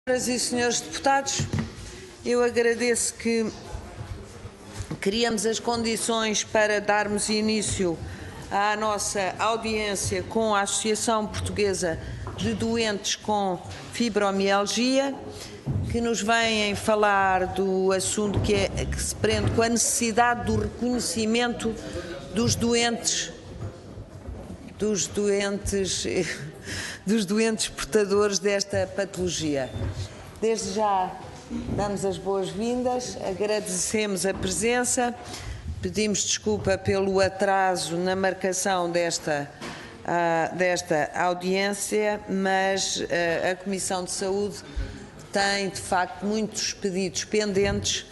Senhoras e senhores deputados, eu agradeço que criamos as condições para darmos início à nossa audiência com a Associação Portuguesa de Doentes com Fibromialgia, que nos vêm falar do assunto que se prende com a necessidade do reconhecimento dos doentes portadores desta patologia. Desde já damos as boas-vindas, agradecemos a presença, pedimos desculpa pelo atraso na marcação desta audiência, mas a Comissão de Saúde tem, de facto, muitos pedidos pendentes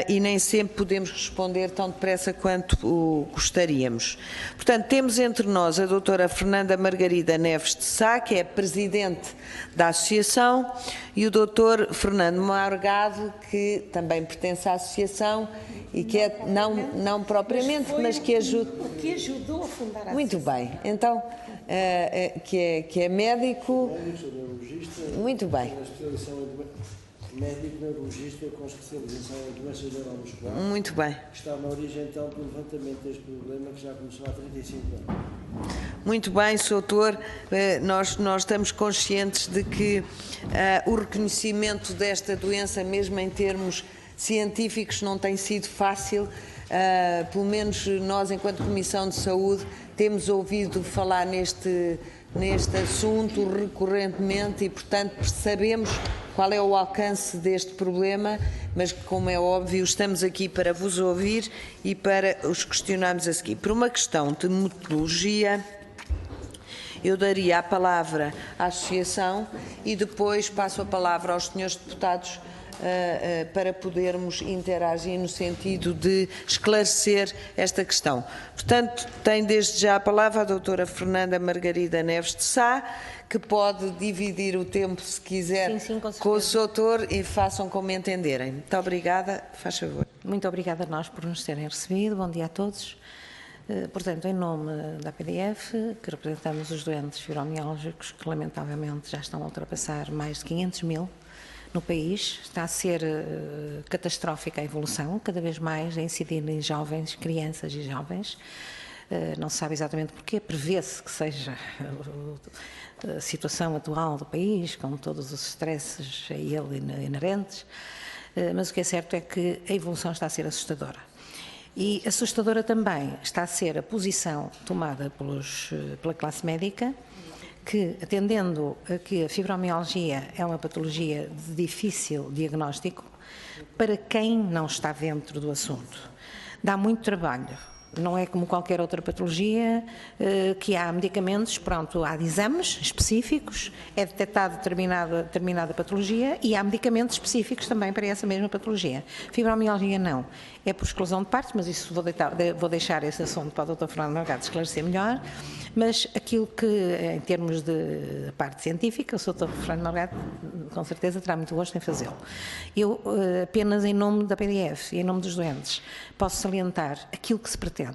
e nem sempre podemos responder tão depressa quanto gostaríamos. Portanto, temos entre nós a doutora Fernanda Margarida Neves de Sá, que é Presidente da Associação, e o doutor Fernando Morgado, que também pertence à Associação e que é, não propriamente, mas que ajuda... Que ajudou a fundar a Associação. Muito bem. Então, que é médico... Muito bem. Médico neurologista com especialização em doenças neuromusculares. Muito bem. Está na origem, então, do levantamento deste problema que já começou há 35 anos. Muito bem, Sr. Doutor. Nós estamos conscientes de que o reconhecimento desta doença, mesmo em termos científicos, não tem sido fácil. Pelo menos nós, enquanto Comissão de Saúde, temos ouvido falar neste assunto recorrentemente e, portanto, sabemos qual é o alcance deste problema, mas, como é óbvio, estamos aqui para vos ouvir e para os questionarmos a seguir. Por uma questão de metodologia, eu daria a palavra à Associação e depois passo a palavra aos senhores deputados para podermos interagir no sentido de esclarecer esta questão. Portanto, tem desde já a palavra a doutora Fernanda Margarida Neves de Sá, que pode dividir o tempo, se quiser, sim, com o Sr. Doutor e façam como entenderem. Muito obrigada. Faz favor. Muito obrigada a nós por nos terem recebido. Bom dia a todos. Portanto, em nome da APDF, que representamos os doentes fibromialgicos, que lamentavelmente já estão a ultrapassar mais de 500 mil, no país, está a ser catastrófica a evolução, cada vez mais a incidir em jovens, crianças e jovens. Não se sabe exatamente porquê, prevê-se que seja a situação atual do país, com todos os stresses a ele inerentes, mas o que é certo é que a evolução está a ser assustadora. E assustadora também está a ser a posição tomada pela classe médica, que, atendendo a que a fibromialgia é uma patologia de difícil diagnóstico, para quem não está dentro do assunto, dá muito trabalho. Não é como qualquer outra patologia, que há medicamentos, pronto, há exames específicos, é detectada determinada patologia e há medicamentos específicos também para essa mesma patologia. Fibromialgia não. É por exclusão de partes, mas isso vou deixar esse assunto para o Dr. Fernando Morgado esclarecer melhor, mas aquilo que, em termos de parte científica, o Dr. Fernando Morgado, com certeza, terá muito gosto em fazê-lo. Eu, apenas em nome da PDF e em nome dos doentes, posso salientar aquilo que se pretende.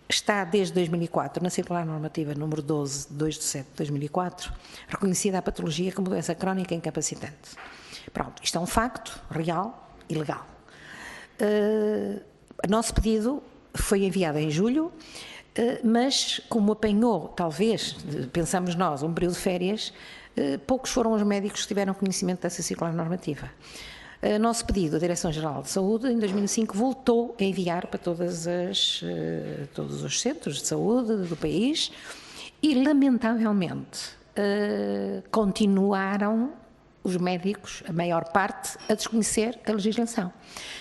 Está desde 2004, na Circular Normativa número 12, 2 de 7 de 2004, reconhecida a patologia como doença crónica incapacitante. Pronto, isto é um facto real e legal. O nosso pedido foi enviado em julho, mas como apanhou, talvez, pensamos nós, um período de férias, poucos foram os médicos que tiveram conhecimento dessa Circular Normativa. Nosso pedido, a Direção-Geral de Saúde, em 2005, voltou a enviar para todos os centros de saúde do país e, lamentavelmente, continuaram os médicos, a maior parte, a desconhecer a legislação.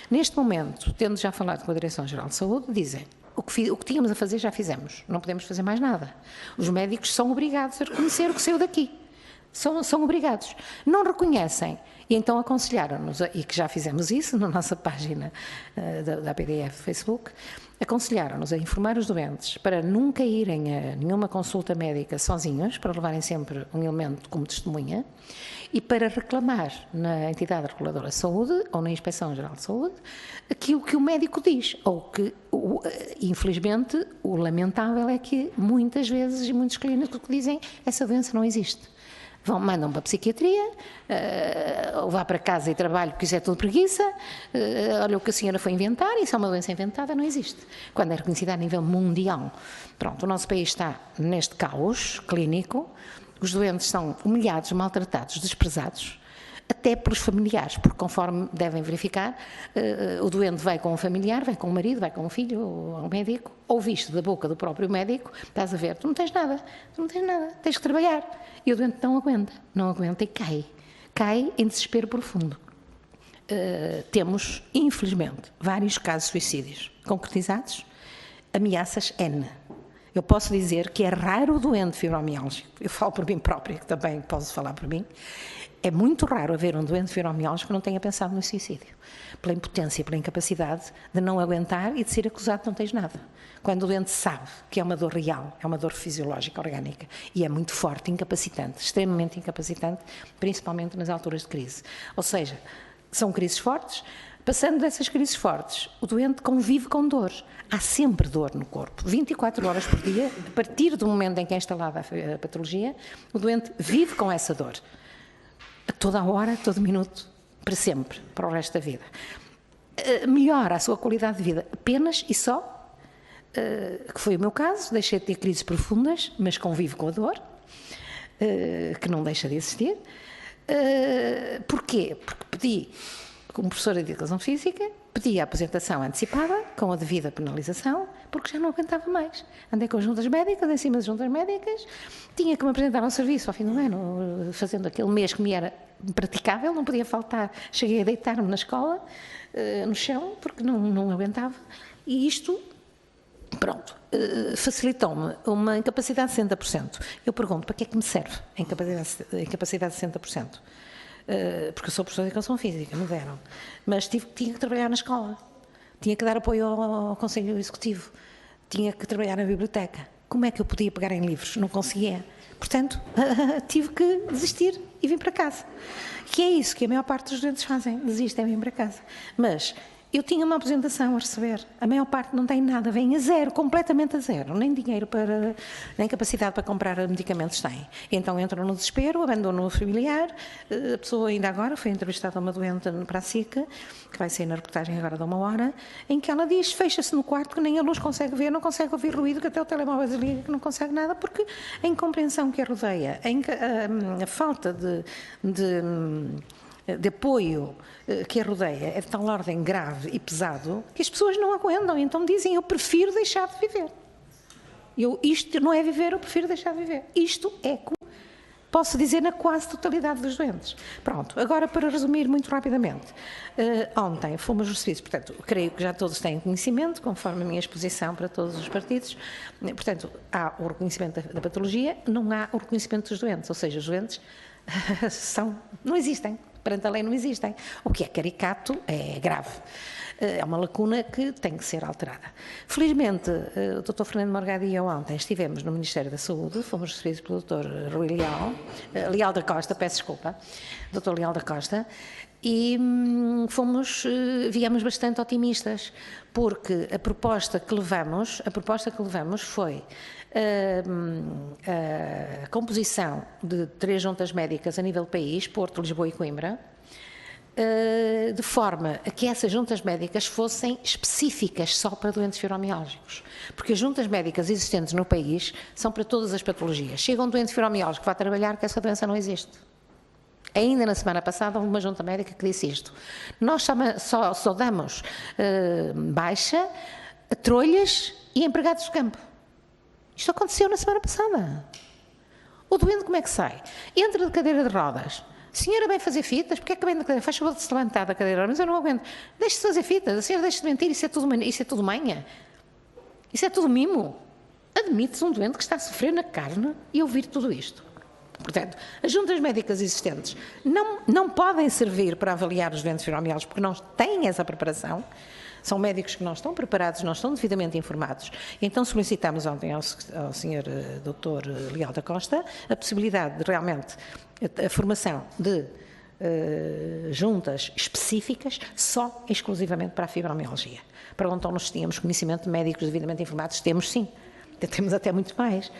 Neste momento, tendo já falado com a Direção-Geral de Saúde, dizem o que tínhamos a fazer já fizemos, não podemos fazer mais nada. Os médicos são obrigados a reconhecer o que saiu daqui. São obrigados. Não reconhecem. E então aconselharam-nos, e que já fizemos isso na nossa página da PDF Facebook, aconselharam-nos a informar os doentes para nunca irem a nenhuma consulta médica sozinhos, para levarem sempre um elemento como testemunha, e para reclamar na entidade reguladora de saúde ou na Inspeção-Geral de Saúde aquilo que o médico diz, ou que, infelizmente, o lamentável é que muitas vezes e muitos clínicos que dizem essa doença não existe. mandam para a psiquiatria, ou vá para casa e trabalho, porque isso é tudo preguiça, olha o que a senhora foi inventar, isso é uma doença inventada, não existe. Quando é reconhecida a nível mundial. Pronto, o nosso país está neste caos clínico, os doentes são humilhados, maltratados, desprezados, até pelos familiares, porque conforme devem verificar, o doente vai com um familiar, vai com um marido, vai com um filho, ou um médico, ou visto da boca do próprio médico, estás a ver, tu não tens nada, tens que trabalhar. E o doente não aguenta e cai em desespero profundo. Temos, infelizmente, vários casos de suicídios concretizados, ameaças N. Eu posso dizer que é raro o doente fibromiálgico, eu falo por mim própria, que também posso falar por mim, é muito raro haver um doente fibromiálgico que não tenha pensado no suicídio, pela impotência, pela incapacidade de não aguentar e de ser acusado de não tens nada. Quando o doente sabe que é uma dor real, é uma dor fisiológica, orgânica, e é muito forte, incapacitante, extremamente incapacitante, principalmente nas alturas de crise. Ou seja, são crises fortes. Passando dessas crises fortes, o doente convive com dor. Há sempre dor no corpo, 24 horas por dia, a partir do momento em que é instalada a patologia, o doente vive com essa dor. A toda a hora, a todo minuto, para sempre, para o resto da vida. Melhora a sua qualidade de vida apenas e só, que foi o meu caso, deixei de ter crises profundas, mas convivo com a dor, que não deixa de existir. Porquê? Porque pedi, como professora de Educação Física, pedi a aposentação antecipada, com a devida penalização, porque já não aguentava mais. Andei com juntas médicas, em cima das juntas médicas, tinha que me apresentar ao serviço ao fim do ano, fazendo aquele mês que me era impraticável, não podia faltar. Cheguei a deitar-me na escola, no chão, porque não aguentava. E isto, pronto, facilitou-me uma incapacidade de 60%. Eu pergunto, para que é que me serve a incapacidade de 60%? Porque eu sou professora de Educação Física, me deram, mas tinha que trabalhar na escola, tinha que dar apoio ao Conselho Executivo, tinha que trabalhar na biblioteca. Como é que eu podia pegar em livros? Não conseguia. Portanto, tive que desistir e vim para casa. Que é isso que a maior parte dos doentes fazem, desistem e vêm para casa. Mas eu tinha uma aposentação a receber, a maior parte não tem nada, vem a zero, completamente a zero, nem dinheiro nem capacidade para comprar medicamentos tem. Então entram no desespero, abandonam o familiar, a pessoa ainda agora foi entrevistada uma doente para a SIC, que vai sair na reportagem agora de 1 hora, em que ela diz, fecha-se no quarto que nem a luz consegue ver, não consegue ouvir ruído, que até o telemóvel desliga, que não consegue nada, porque a incompreensão que a rodeia, a falta de apoio que a rodeia é de tal ordem grave e pesado que as pessoas não aguentam, então dizem, eu prefiro deixar de viver. Isto não é viver, eu prefiro deixar de viver. Isto é, posso dizer, na quase totalidade dos doentes. Pronto, agora para resumir muito rapidamente. Ontem fomos recebidos, portanto, creio que já todos têm conhecimento, conforme a minha exposição para todos os partidos, portanto, há o reconhecimento da patologia, não há o reconhecimento dos doentes, ou seja, os doentes não existem. Perante a lei não existem. O que é caricato é grave. É uma lacuna que tem que ser alterada. Felizmente, o Dr. Fernando Morgado e eu ontem estivemos no Ministério da Saúde, fomos recebidos pelo Dr. Rui Leal da Costa, peço desculpa, Dr. Leal da Costa, e viemos bastante otimistas, porque a proposta que levamos foi a composição de 3 juntas médicas a nível do país, Porto, Lisboa e Coimbra, de forma a que essas juntas médicas fossem específicas só para doentes fibromiálgicos. Porque as juntas médicas existentes no país são para todas as patologias. Chega um doente fibromiálgico que vai trabalhar que essa doença não existe. Ainda na semana passada houve uma junta médica que disse isto. Nós só damos baixa a trolhas e empregados de campo. Isto aconteceu na semana passada. O doente como é que sai? Entra de cadeira de rodas. A senhora vem fazer fitas, porque é que vem da cadeira? Faz favor de se levantar da cadeira, mas eu não aguento. Deixe-se fazer fitas, a senhora deixe-se mentir, isso é tudo manha. Isso é tudo mimo. Admite-se um doente que está a sofrer na carne e ouvir tudo isto. Portanto, as juntas médicas existentes não podem servir para avaliar os doentes fibromiálgicos porque não têm essa preparação. São médicos que não estão preparados, não estão devidamente informados. Então solicitamos ontem ao Sr. Dr. Leal da Costa a possibilidade de realmente a formação de juntas específicas só exclusivamente para a fibromialgia. Perguntam-nos se tínhamos conhecimento de médicos devidamente informados. Temos sim, temos até muito mais.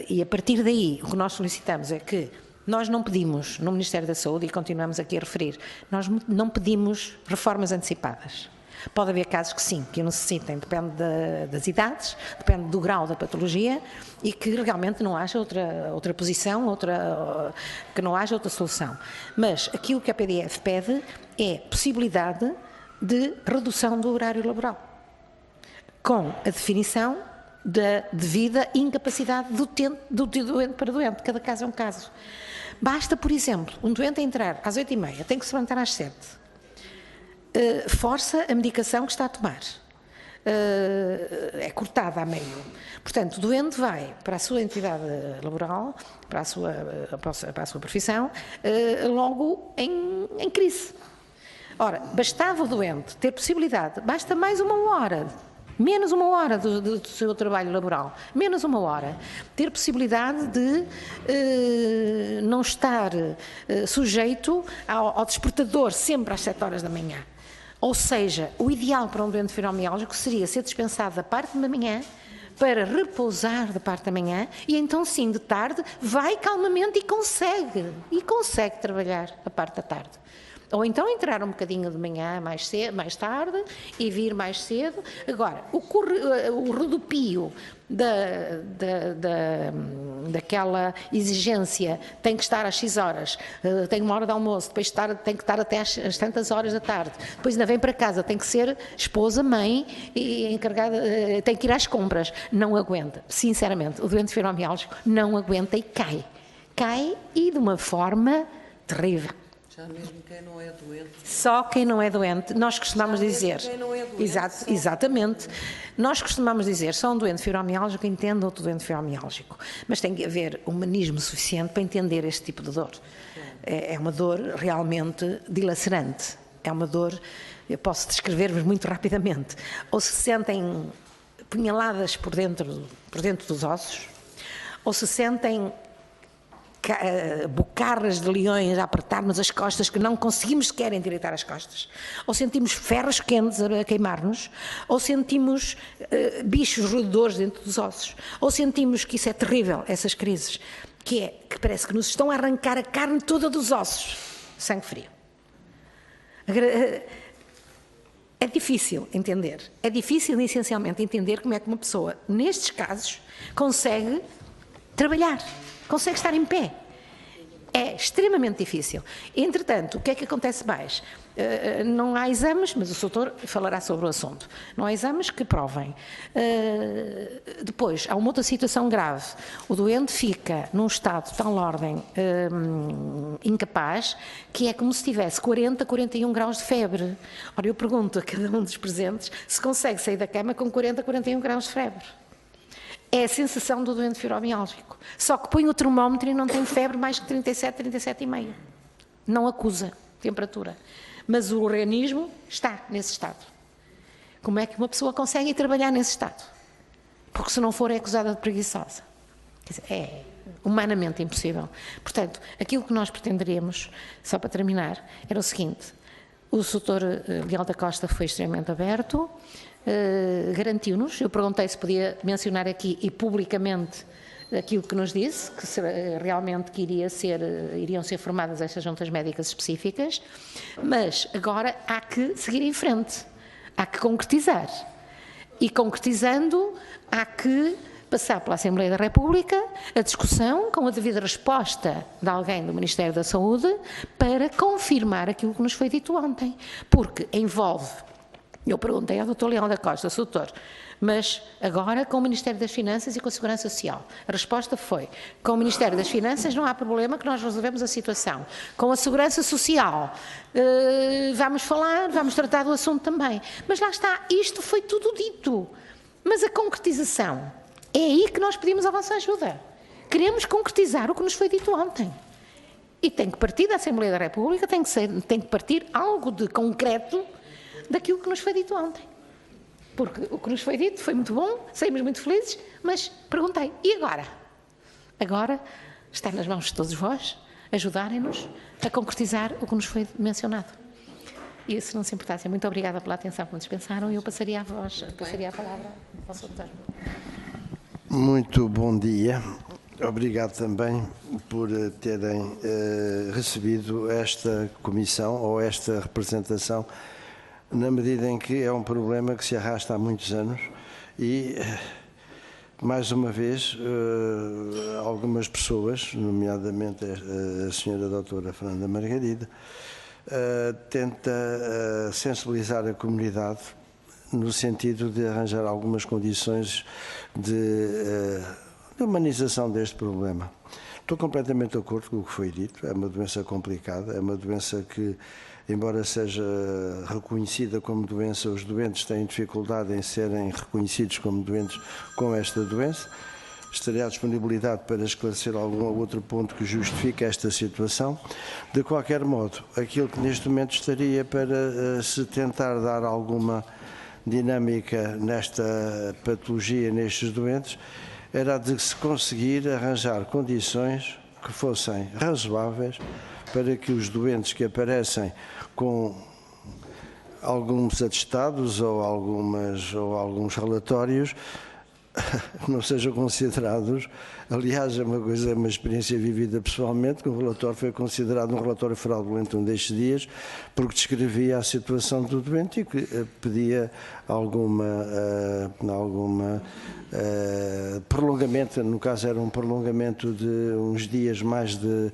E a partir daí, o que nós solicitamos é que nós não pedimos, no Ministério da Saúde, e continuamos aqui a referir, nós não pedimos reformas antecipadas. Pode haver casos que sim, que o necessitem, depende das idades, depende do grau da patologia e que legalmente não haja outra posição, que não haja outra solução. Mas aquilo que a PDF pede é possibilidade de redução do horário laboral, com a definição da devida incapacidade do doente para doente. Cada caso é um caso. Basta, por exemplo, um doente entrar às 8h30, tem que se levantar às 7h, força a medicação que está a tomar, é cortada a meio. Portanto, o doente vai para a sua entidade laboral, para a sua profissão, logo em crise. Ora, bastava o doente ter possibilidade, basta mais uma hora, menos uma hora do seu trabalho laboral, menos uma hora, ter possibilidade de não estar sujeito ao despertador sempre às 7h da manhã. Ou seja, o ideal para um doente fibromiálgico seria ser dispensado da parte da manhã para repousar da parte da manhã e então sim, de tarde, vai calmamente e consegue trabalhar a parte da tarde. Ou então entrar um bocadinho de manhã mais tarde e vir mais cedo. Agora, o redupio daquela exigência, tem que estar às X horas, tem uma hora de almoço, depois tem que estar até às tantas horas da tarde, depois ainda vem para casa, tem que ser esposa, mãe e encarregada, tem que ir às compras. Não aguenta, sinceramente, o doente fibromiálgico não aguenta e cai. Cai e de uma forma terrível. Já mesmo quem não é doente. Só quem não é doente, nós costumamos dizer. Quem não é doente, exatamente. Nós costumamos dizer, só um doente fibromiálgico entende outro doente fibromiálgico. Mas tem que haver humanismo suficiente para entender este tipo de dor. É uma dor realmente dilacerante. É uma dor, eu posso descrever-vos muito rapidamente. Ou se sentem punhaladas por dentro dos ossos, ou se sentem bocarras de leões a apertar-nos as costas que não conseguimos sequer endireitar as costas, ou sentimos ferros quentes a queimar-nos, ou sentimos bichos roedores dentro dos ossos, ou sentimos que isso é terrível, essas crises, que parece que nos estão a arrancar a carne toda dos ossos, sangue frio. É difícil entender, é difícil essencialmente entender como é que uma pessoa, nestes casos, consegue trabalhar, consegue estar em pé. É extremamente difícil. Entretanto, o que é que acontece mais? Não há exames, mas o doutor falará sobre o assunto. Não há exames que provem. Depois, há uma outra situação grave. O doente fica num estado de tal ordem incapaz, que é como se tivesse 40, 41 graus de febre. Ora, eu pergunto a cada um dos presentes se consegue sair da cama com 40, 41 graus de febre. É a sensação do doente fibromiálgico. Só que põe o termómetro e não tem febre mais que 37, 37,5. Não acusa temperatura. Mas o organismo está nesse estado. Como é que uma pessoa consegue ir trabalhar nesse estado? Porque se não for é acusada de preguiçosa. Quer dizer, é humanamente impossível. Portanto, aquilo que nós pretenderíamos, só para terminar, era o seguinte. O Dr. Leal da Costa foi extremamente aberto, garantiu-nos, eu perguntei se podia mencionar aqui e publicamente aquilo que nos disse, que realmente que iriam ser formadas estas juntas médicas específicas, mas agora há que seguir em frente, há que concretizar. E concretizando, há que passar pela Assembleia da República a discussão com a devida resposta de alguém do Ministério da Saúde para confirmar aquilo que nos foi dito ontem, porque envolve. Eu perguntei ao Dr. Leal da Costa, doutor, mas agora com o Ministério das Finanças e com a Segurança Social. A resposta foi, com o Ministério das Finanças não há problema que nós resolvemos a situação. Com a Segurança Social vamos falar, vamos tratar do assunto também. Mas lá está, isto foi tudo dito. Mas a concretização, é aí que nós pedimos a vossa ajuda. Queremos concretizar o que nos foi dito ontem. E tem que partir da Assembleia da República, tem que partir algo de concreto daquilo que nos foi dito ontem. Porque o que nos foi dito foi muito bom, saímos muito felizes, mas perguntei, e agora? Agora está nas mãos de todos vós ajudarem-nos a concretizar o que nos foi mencionado. E se não se importasse, muito obrigada pela atenção que me dispensaram e eu passaria a palavra ao Sr. Doutor. Muito bom dia. Obrigado também por terem recebido esta comissão ou esta representação, na medida em que é um problema que se arrasta há muitos anos e, mais uma vez, algumas pessoas, nomeadamente a senhora doutora Fernanda Margarida, tenta sensibilizar a comunidade no sentido de arranjar algumas condições de humanização deste problema. Estou completamente de acordo com o que foi dito, é uma doença complicada, é uma doença que, embora seja reconhecida como doença, os doentes têm dificuldade em serem reconhecidos como doentes com esta doença. Estarei à disponibilidade para esclarecer algum outro ponto que justifique esta situação. De qualquer modo, aquilo que neste momento estaria para se tentar dar alguma dinâmica nesta patologia, nestes doentes, era de se conseguir arranjar condições que fossem razoáveis para que os doentes que aparecem com alguns atestados ou alguns relatórios não sejam considerados. Aliás, é uma experiência vivida pessoalmente, que o relatório foi considerado um relatório fraudulento um destes dias, porque descrevia a situação do doente e que pedia alguma prolongamento, no caso era um prolongamento de uns dias mais de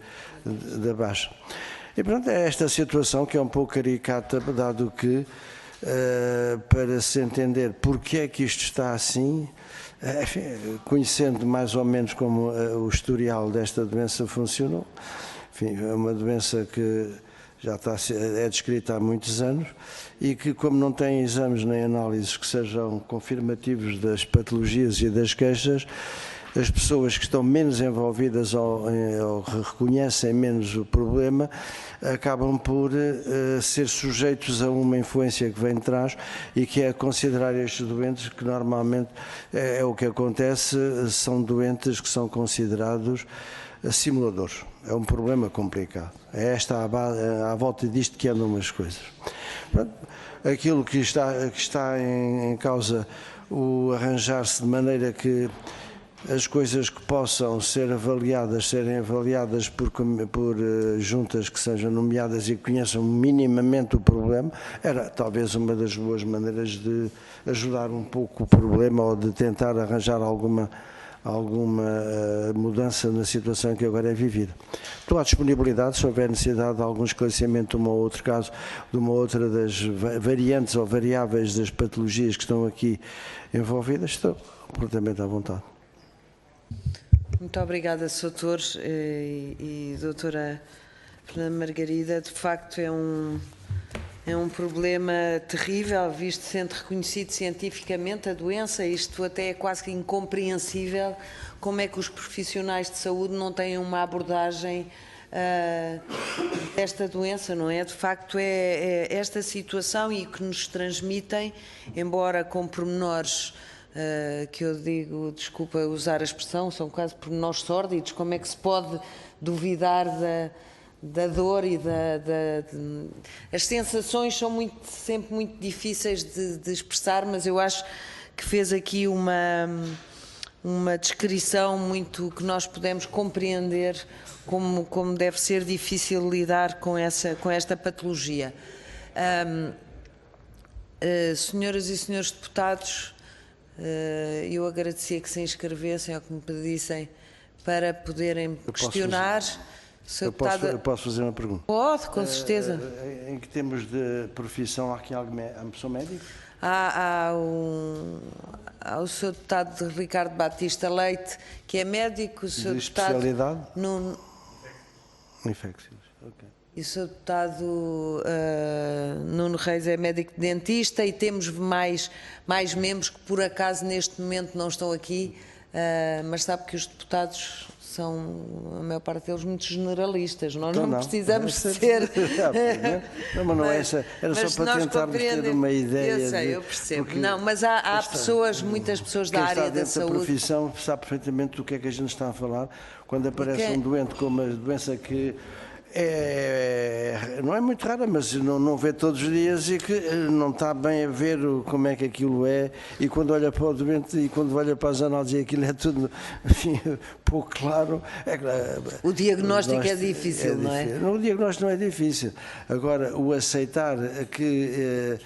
baixa. E pronto, é esta situação que é um pouco caricata, dado que, para se entender porque é que isto está assim, enfim, conhecendo mais ou menos como o historial desta doença funcionou, enfim, é uma doença que já é descrita há muitos anos e que, como não tem exames nem análises que sejam confirmativos das patologias e das queixas, as pessoas que estão menos envolvidas ou reconhecem menos o problema acabam por ser sujeitos a uma influência que vem de trás e que é considerar estes doentes, que normalmente é o que acontece, são doentes que são considerados simuladores. É um problema complicado. É à volta disto que andam as coisas. Aquilo que está em causa, o arranjar-se de maneira que as coisas que possam serem avaliadas por juntas que sejam nomeadas e que conheçam minimamente o problema, era talvez uma das boas maneiras de ajudar um pouco o problema ou de tentar arranjar alguma mudança na situação que agora é vivida. Estou à disponibilidade, se houver necessidade de algum esclarecimento de um ou outro caso, de uma outra das variantes ou variáveis das patologias que estão aqui envolvidas, estou completamente à vontade. Muito obrigada, Sr. Doutor e Doutora Fernanda Margarida. De facto, é um problema terrível, visto sendo reconhecido cientificamente a doença. Isto até é quase que incompreensível como é que os profissionais de saúde não têm uma abordagem desta doença, não é? De facto, é esta situação e que nos transmitem, embora com pormenores que eu digo, desculpa usar a expressão, são quase pormenores sórdidos. Como é que se pode duvidar da dor e as sensações são sempre muito difíceis de expressar, mas eu acho que fez aqui uma descrição muito que nós podemos compreender como deve ser difícil lidar com esta patologia. Senhoras e senhores deputados, eu agradecia que se inscrevessem ou que me pedissem para poderem questionar. Eu posso fazer uma pergunta? Pode, com certeza. Em que termos de profissão, há aqui alguém, são médicos? Há o Sr. Deputado Ricardo Batista Leite, que é médico, o Sr. De especialidade? Nuno... Infecciosas, ok. E o Sr. Deputado Nuno Reis é médico dentista, e temos mais membros que por acaso neste momento não estão aqui, mas sabe que os deputados são, a maior parte deles, muito generalistas. Nós não precisamos ser... Não, mas não é essa. Era só para tentarmos ter uma ideia. Eu sei, eu percebo. Não, mas há pessoas, muitas pessoas da área da saúde... Quem está dentro da profissão sabe perfeitamente do que é que a gente está a falar. Quando aparece um doente com uma doença que não é muito rara, mas não vê todos os dias e que não está bem a ver como é que aquilo é, e quando olha para o doente e quando olha para as análises aquilo é tudo, enfim, pouco claro. O diagnóstico é difícil, não é? O diagnóstico não é difícil. Agora, o aceitar que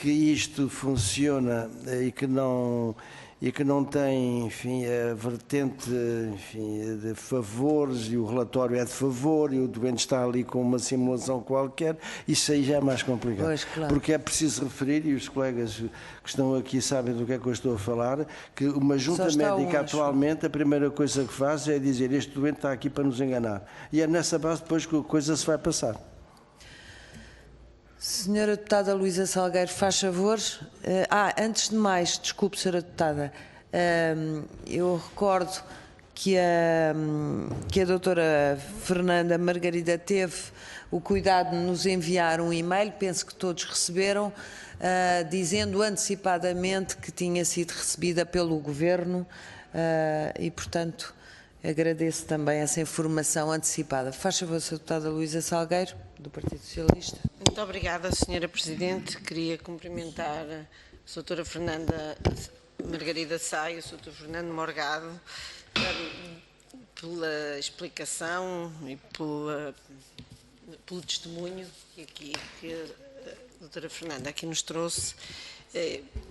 isto funciona e que não tem, enfim, a vertente, enfim, de favores, e o relatório é de favor e o doente está ali com uma simulação qualquer, isso aí já é mais complicado. Pois, claro. Porque é preciso referir, e os colegas que estão aqui sabem do que é que eu estou a falar, que uma junta médica atualmente a primeira coisa que faz é dizer: este doente está aqui para nos enganar. E é nessa base depois que a coisa se vai passar. Senhora Deputada Luísa Salgueiro, faz favor. Antes de mais, desculpe, Senhora Deputada, eu recordo que a doutora Fernanda Margarida teve o cuidado de nos enviar um e-mail, penso que todos receberam, dizendo antecipadamente que tinha sido recebida pelo Governo e, portanto, agradeço também essa informação antecipada. Faz favor, Sra. Deputada Luísa Salgueiro, do Partido Socialista. Muito obrigada, Sra. Presidente. Queria cumprimentar a Sra. Fernanda Margarida Saio, o Sr. Fernando Morgado, pela explicação e pelo testemunho que a Dra. Fernanda aqui nos trouxe.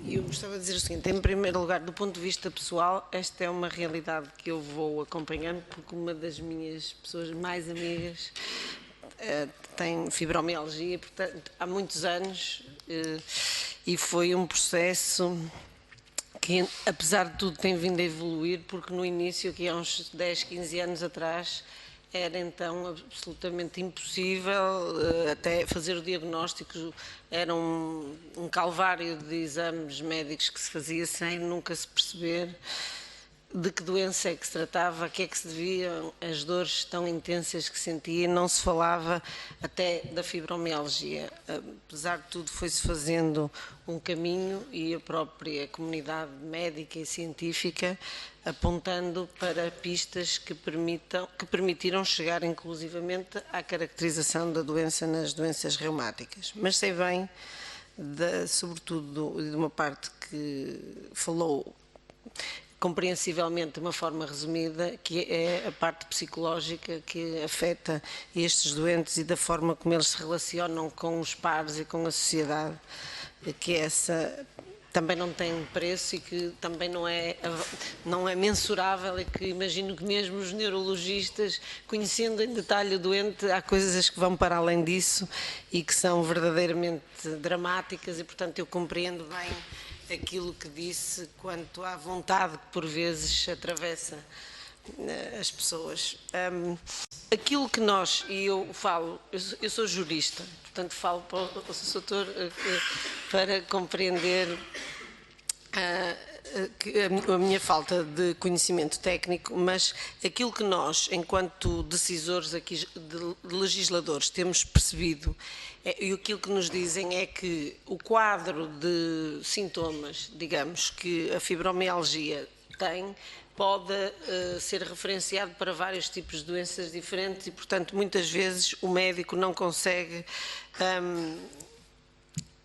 Eu gostava de dizer o seguinte: em primeiro lugar, do ponto de vista pessoal, esta é uma realidade que eu vou acompanhando, porque uma das minhas pessoas mais amigas tem fibromialgia, portanto, há muitos anos, e foi um processo que, apesar de tudo, tem vindo a evoluir, porque no início, aqui há uns 10, 15 anos atrás, era então absolutamente impossível até fazer o diagnóstico, era um calvário de exames médicos que se fazia sem nunca se perceber de que doença é que se tratava, a que é que se deviam as dores tão intensas que sentia, não se falava até da fibromialgia. Apesar de tudo, foi-se fazendo um caminho, e a própria comunidade médica e científica apontando para pistas que permitiram chegar inclusivamente à caracterização da doença nas doenças reumáticas. Mas sei bem, sobretudo, de uma parte que falou compreensivelmente de uma forma resumida, que é a parte psicológica que afeta estes doentes e da forma como eles se relacionam com os pares e com a sociedade, que essa também não tem preço e que também não é mensurável, e que imagino que mesmo os neurologistas, conhecendo em detalhe o doente, há coisas que vão para além disso e que são verdadeiramente dramáticas, e portanto eu compreendo bem aquilo que disse quanto à vontade que por vezes atravessa as pessoas. Aquilo que nós, e eu sou jurista, portanto falo para o Sr. para compreender a minha falta de conhecimento técnico, mas aquilo que nós, enquanto decisores aqui, de legisladores, temos percebido, e aquilo que nos dizem é que o quadro de sintomas, digamos, que a fibromialgia tem, pode ser referenciado para vários tipos de doenças diferentes, e, portanto, muitas vezes o médico não consegue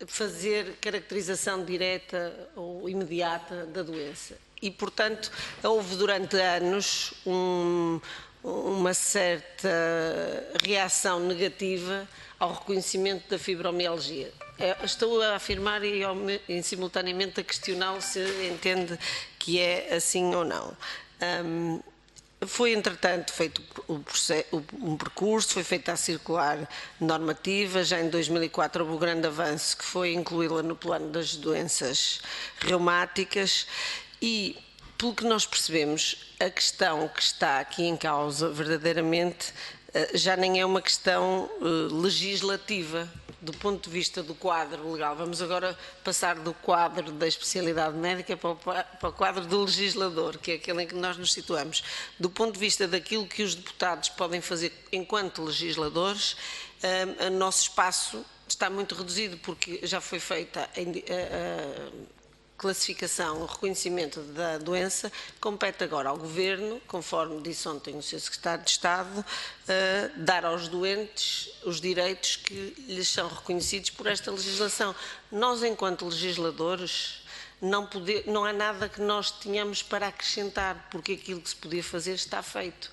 fazer caracterização direta ou imediata da doença. E, portanto, houve durante anos uma certa reação negativa ao reconhecimento da fibromialgia. Estou a afirmar e simultaneamente a questioná-lo se entende que é assim ou não. Foi, entretanto, feito um percurso, foi feita a circular normativa, já em 2004 houve um grande avanço que foi incluí-la no plano das doenças reumáticas, e, pelo que nós percebemos, a questão que está aqui em causa verdadeiramente já nem é uma questão legislativa, do ponto de vista do quadro legal. Vamos agora passar do quadro da especialidade médica para o quadro do legislador, que é aquele em que nós nos situamos. Do ponto de vista daquilo que os deputados podem fazer enquanto legisladores, o nosso espaço está muito reduzido, porque já foi feita classificação, o reconhecimento da doença, compete agora ao Governo, conforme disse ontem o Sr. Secretário de Estado, dar aos doentes os direitos que lhes são reconhecidos por esta legislação. Nós, enquanto legisladores, não há nada que nós tenhamos para acrescentar, porque aquilo que se podia fazer está feito.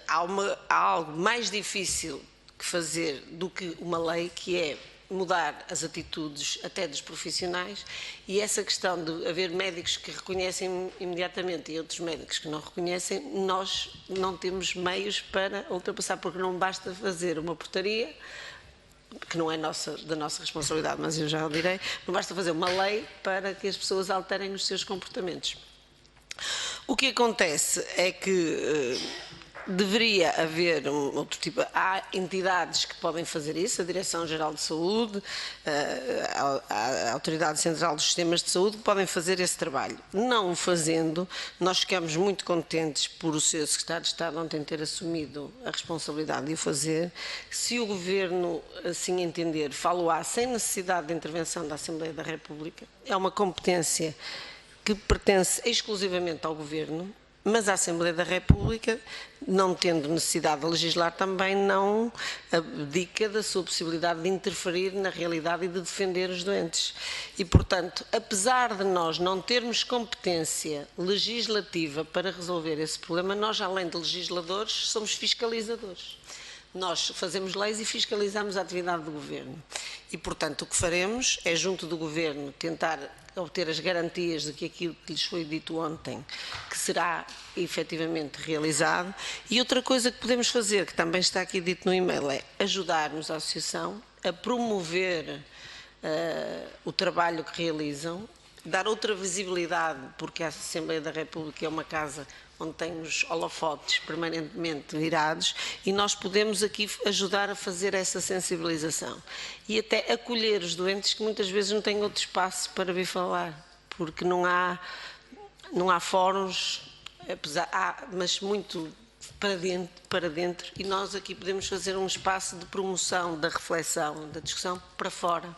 Há algo mais difícil que fazer do que uma lei, que é mudar as atitudes até dos profissionais, e essa questão de haver médicos que reconhecem imediatamente e outros médicos que não reconhecem, nós não temos meios para ultrapassar, porque não basta fazer uma portaria, que não é da nossa responsabilidade, mas eu já o direi, não basta fazer uma lei para que as pessoas alterem os seus comportamentos. O que acontece é que deveria haver outro tipo. Há entidades que podem fazer isso, a Direção-Geral de Saúde, a Autoridade Central dos Sistemas de Saúde, que podem fazer esse trabalho. Não o fazendo, nós ficamos muito contentes por o Sr. Secretário de Estado ontem ter assumido a responsabilidade de o fazer. Se o Governo assim entender, falo-á sem necessidade de intervenção da Assembleia da República. É uma competência que pertence exclusivamente ao Governo, mas a Assembleia da República, não tendo necessidade de legislar, também não abdica da sua possibilidade de interferir na realidade e de defender os doentes. E, portanto, apesar de nós não termos competência legislativa para resolver esse problema, nós, além de legisladores, somos fiscalizadores. Nós fazemos leis e fiscalizamos a atividade do Governo. E, portanto, o que faremos é, junto do Governo, tentar obter as garantias de que aquilo que lhes foi dito ontem, que será efetivamente realizado. E outra coisa que podemos fazer, que também está aqui dito no e-mail, é ajudarmos a Associação a promover o trabalho que realizam, dar outra visibilidade, porque a Assembleia da República é uma casa onde tem os holofotes permanentemente virados, e nós podemos aqui ajudar a fazer essa sensibilização e até acolher os doentes que muitas vezes não têm outro espaço para vir falar, porque não há fóruns, mas muito para dentro, e nós aqui podemos fazer um espaço de promoção da reflexão, da discussão para fora,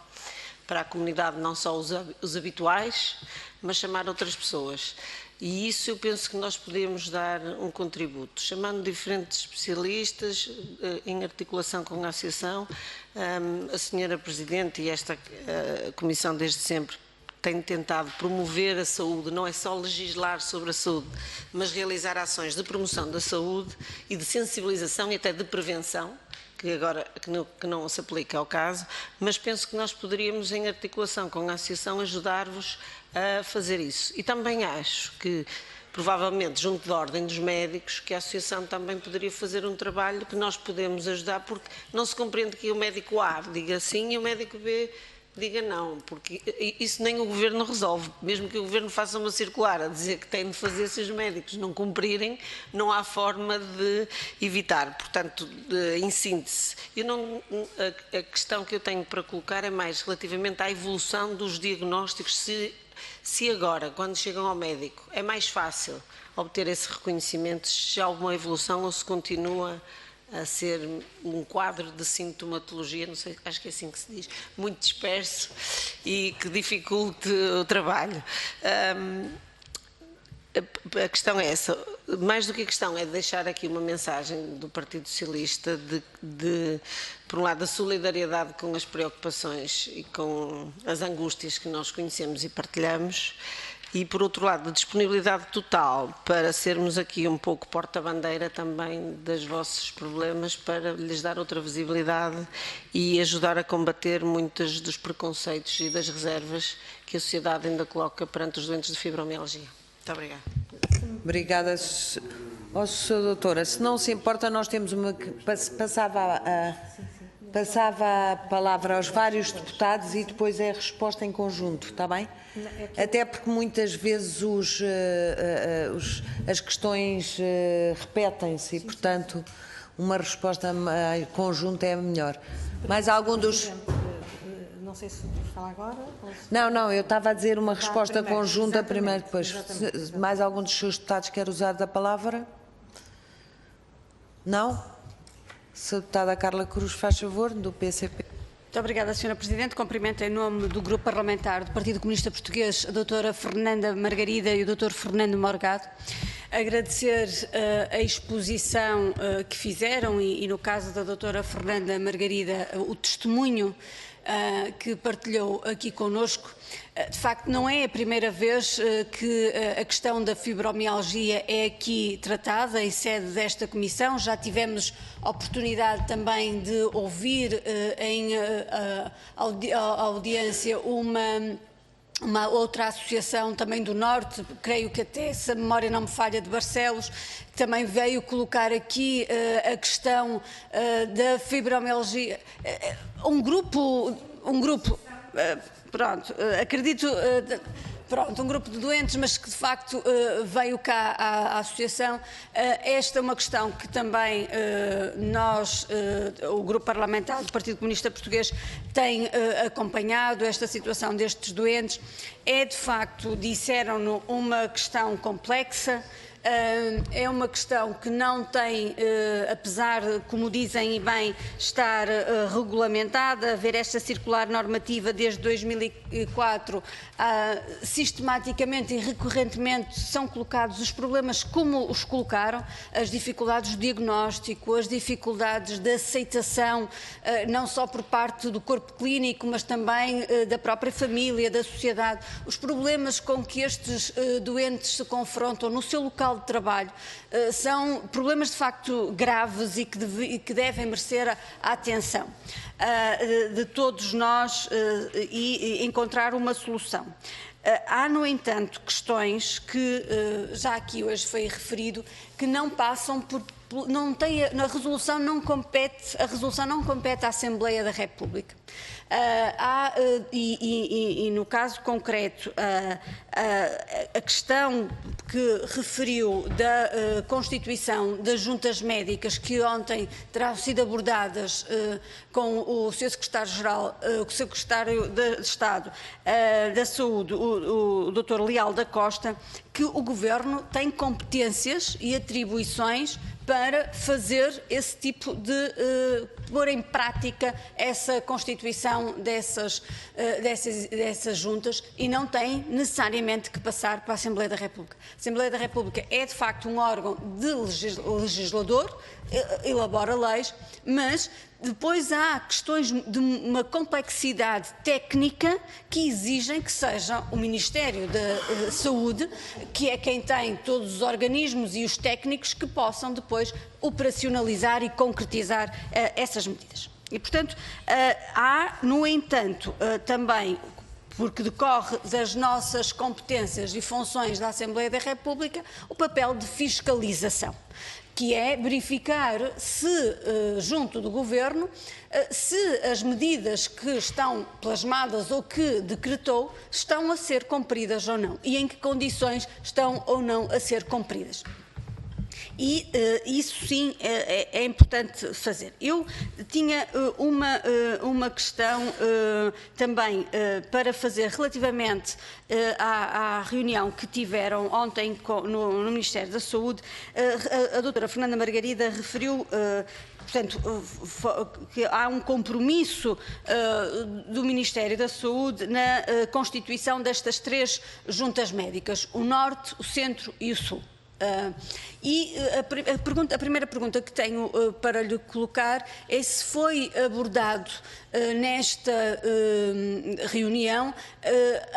para a comunidade, não só os habituais, mas chamar outras pessoas. E isso eu penso que nós podemos dar um contributo, chamando diferentes especialistas, em articulação com a Associação. A senhora Presidente e esta Comissão desde sempre tem tentado promover a saúde, não é só legislar sobre a saúde, mas realizar ações de promoção da saúde e de sensibilização e até de prevenção, que agora que não se aplica ao caso, mas penso que nós poderíamos, em articulação com a Associação, ajudar-vos a fazer isso. E também acho que, provavelmente, junto da Ordem dos Médicos, que a Associação também poderia fazer um trabalho que nós podemos ajudar, porque não se compreende que o médico A diga sim e o médico B diga não, porque isso nem o Governo resolve. Mesmo que o Governo faça uma circular a dizer que tem de fazer, se os médicos não cumprirem, não há forma de evitar. Portanto, em síntese, a questão que eu tenho para colocar é mais relativamente à evolução dos diagnósticos. Se agora, quando chegam ao médico, é mais fácil obter esse reconhecimento, se há alguma evolução ou se continua a ser um quadro de sintomatologia, não sei, acho que é assim que se diz, muito disperso e que dificulte o trabalho. A questão é essa. Mais do que a questão é deixar aqui uma mensagem do Partido Socialista por um lado, a solidariedade com as preocupações e com as angústias que nós conhecemos e partilhamos, e, por outro lado, a disponibilidade total para sermos aqui um pouco porta-bandeira também dos vossos problemas, para lhes dar outra visibilidade e ajudar a combater muitos dos preconceitos e das reservas que a sociedade ainda coloca perante os doentes de fibromialgia. Muito obrigada. Obrigada, Sra. Doutora. Se não se importa, nós temos uma que passava a palavra aos vários deputados e depois é a resposta em conjunto, está bem? Até porque muitas vezes as questões repetem-se e, portanto, uma resposta conjunta é melhor. Mais algum dos... Não sei se fala agora. Ou se... Não, eu estava a dizer uma resposta conjunta primeiro, depois. Mais algum dos seus deputados quer usar da palavra? Não? Se a deputada Carla Cruz faz favor, do PCP. Muito obrigada, Sra. Presidente. Cumprimento em nome do Grupo Parlamentar do Partido Comunista Português a doutora Fernanda Margarida e o Dr. Fernando Morgado. Agradecer a exposição que fizeram e, no caso da doutora Fernanda Margarida, o testemunho que partilhou aqui connosco. De facto, não é a primeira vez que a questão da fibromialgia é aqui tratada em sede desta comissão. Já tivemos a oportunidade também de ouvir em audiência uma outra associação também do Norte, creio que até, se a memória não me falha, de Barcelos, que também veio colocar aqui a questão da fibromialgia. Um grupo, pronto, acredito, pronto, um grupo de doentes, mas que de facto veio cá à associação. Esta é uma questão que também nós, o Grupo Parlamentar do Partido Comunista Português, tem acompanhado esta situação destes doentes. É de facto, disseram-no, uma questão complexa. É uma questão que não tem, apesar de, como dizem e bem, estar regulamentada, haver esta circular normativa desde 2004, sistematicamente e recorrentemente são colocados os problemas como os colocaram, as dificuldades de diagnóstico, as dificuldades de aceitação, não só por parte do corpo clínico, mas também da própria família, da sociedade, os problemas com que estes doentes se confrontam no seu local de trabalho, são problemas de facto graves e que devem merecer a atenção de todos nós e encontrar uma solução. Há, no entanto, questões que já aqui hoje foi referido, que não passam por... a resolução não compete à Assembleia da República. E no caso concreto, a questão que referiu da constituição das juntas médicas, que ontem terão sido abordadas com o Sr. Secretário-Geral, o Secretário de Estado da Saúde, o Dr. Leal da Costa, que o Governo tem competências e atribuições para fazer esse tipo de pôr em prática essa constituição dessas juntas, e não tem necessariamente que passar para a Assembleia da República. A Assembleia da República é de facto um órgão de legislador, elabora leis, mas depois há questões de uma complexidade técnica que exigem que seja o Ministério da Saúde, que é quem tem todos os organismos e os técnicos que possam depois operacionalizar e concretizar essas medidas. E, portanto, há, no entanto, também, porque decorre das nossas competências e funções da Assembleia da República, o papel de fiscalização, que é verificar se, junto do Governo, se as medidas que estão plasmadas ou que decretou estão a ser cumpridas ou não, e em que condições estão ou não a ser cumpridas. E isso sim é importante fazer. Eu tinha uma questão também para fazer relativamente à reunião que tiveram ontem no Ministério da Saúde. A doutora Fernanda Margarida referiu, portanto, que há um compromisso do Ministério da Saúde na constituição destas 3 juntas médicas, o Norte, o Centro e o Sul. A primeira pergunta que tenho para lhe colocar é se foi abordado nesta reunião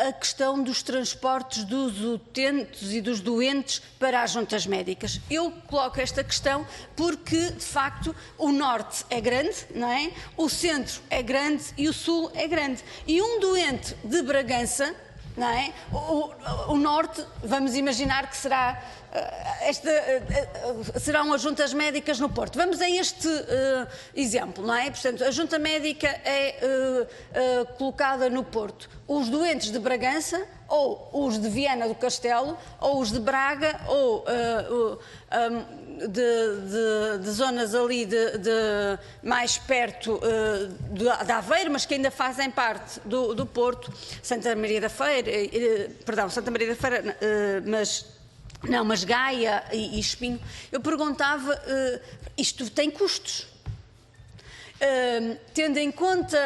a questão dos transportes dos utentes e dos doentes para as juntas médicas. Eu coloco esta questão porque, de facto, o Norte é grande, não é? O Centro é grande e o Sul é grande. E um doente de Bragança, não é? O Norte, vamos imaginar que serão as juntas médicas no Porto. Vamos a este exemplo, não é? Portanto, a junta médica é colocada no Porto. Os doentes de Bragança, ou os de Viana do Castelo, ou os de Braga, ou de zonas ali mais perto de Aveiro, mas que ainda fazem parte do Porto, Santa Maria da Feira, mas Gaia e Espinho. Eu perguntava, isto tem custos. tendo em conta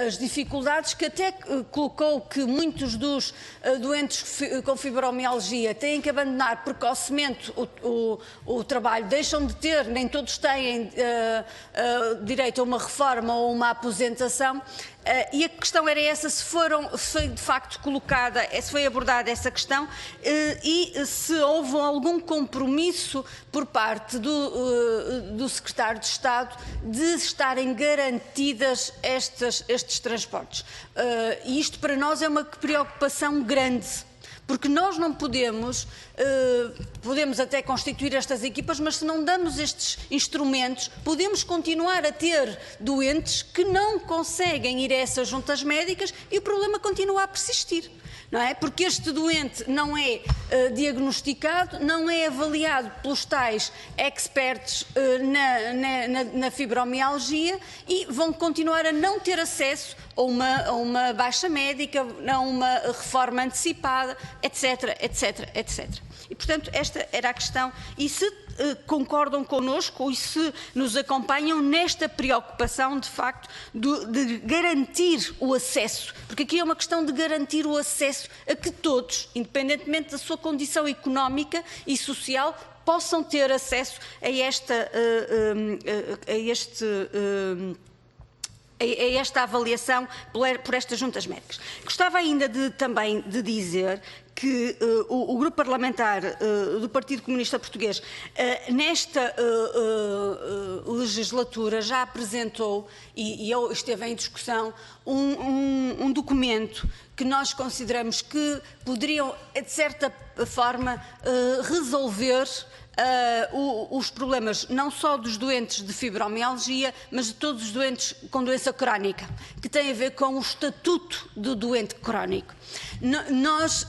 as dificuldades que até colocou que muitos dos doentes com fibromialgia têm que abandonar precocemente o trabalho, deixam de ter, nem todos têm direito a uma reforma ou uma aposentação. E a questão era essa, se foi de facto colocada, se foi abordada essa questão e se houve algum compromisso por parte do Secretário de Estado de estarem garantidas estes transportes. E isto para nós é uma preocupação grande. Porque nós não podemos até constituir estas equipas, mas se não damos estes instrumentos, podemos continuar a ter doentes que não conseguem ir a essas juntas médicas e o problema continua a persistir. Não é? Porque este doente não é diagnosticado, não é avaliado pelos tais experts na fibromialgia e vão continuar a não ter acesso a uma baixa médica, a uma reforma antecipada, etc, etc, etc. E, portanto, esta era a questão. E se concordam connosco e se nos acompanham nesta preocupação, de facto, de garantir o acesso, porque aqui é uma questão de garantir o acesso a que todos, independentemente da sua condição económica e social, possam ter acesso a esta avaliação por estas juntas médicas. Gostava ainda também de dizer que o grupo parlamentar do Partido Comunista Português nesta legislatura já apresentou e esteve em discussão um documento que nós consideramos que poderiam, de certa forma, resolver os problemas não só dos doentes de fibromialgia, mas de todos os doentes com doença crónica, que tem a ver com o estatuto do doente crónico. Nós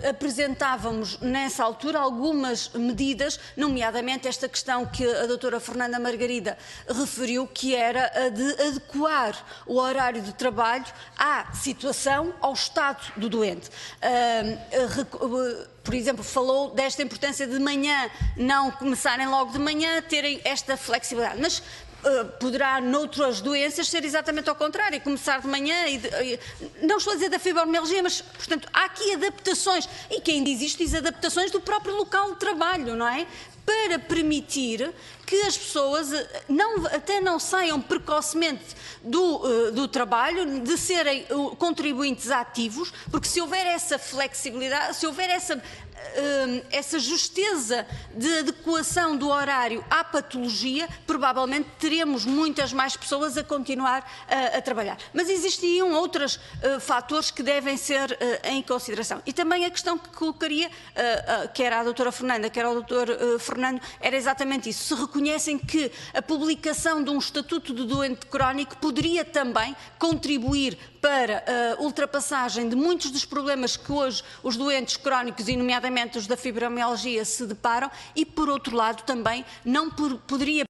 apresentávamos nessa altura algumas medidas, nomeadamente esta questão que a doutora Fernanda Margarida referiu, que era a de adequar o horário de trabalho à situação, ao estado do doente. Por exemplo, falou desta importância de manhã, não começarem logo de manhã, terem esta flexibilidade. Mas poderá, noutras doenças, ser exatamente ao contrário, começar de manhã, não estou a dizer da fibromialgia, mas, portanto, há aqui adaptações, e quem diz isto diz adaptações do próprio local de trabalho, não é? Para permitir que as pessoas até não saiam precocemente do trabalho, de serem contribuintes ativos, porque se houver essa flexibilidade, se houver essa justeza de adequação do horário à patologia, provavelmente teremos muitas mais pessoas a continuar a trabalhar. Mas existiam outros fatores que devem ser em consideração. E também a questão que colocaria, quer a doutora Fernanda, quer ao doutor Fernando, era exatamente isso. Se reconhecem que a publicação de um estatuto de doente crónico poderia também contribuir para a ultrapassagem de muitos dos problemas que hoje os doentes crónicos, e nomeadamente os da fibromialgia, se deparam, e, por outro lado, também não poderia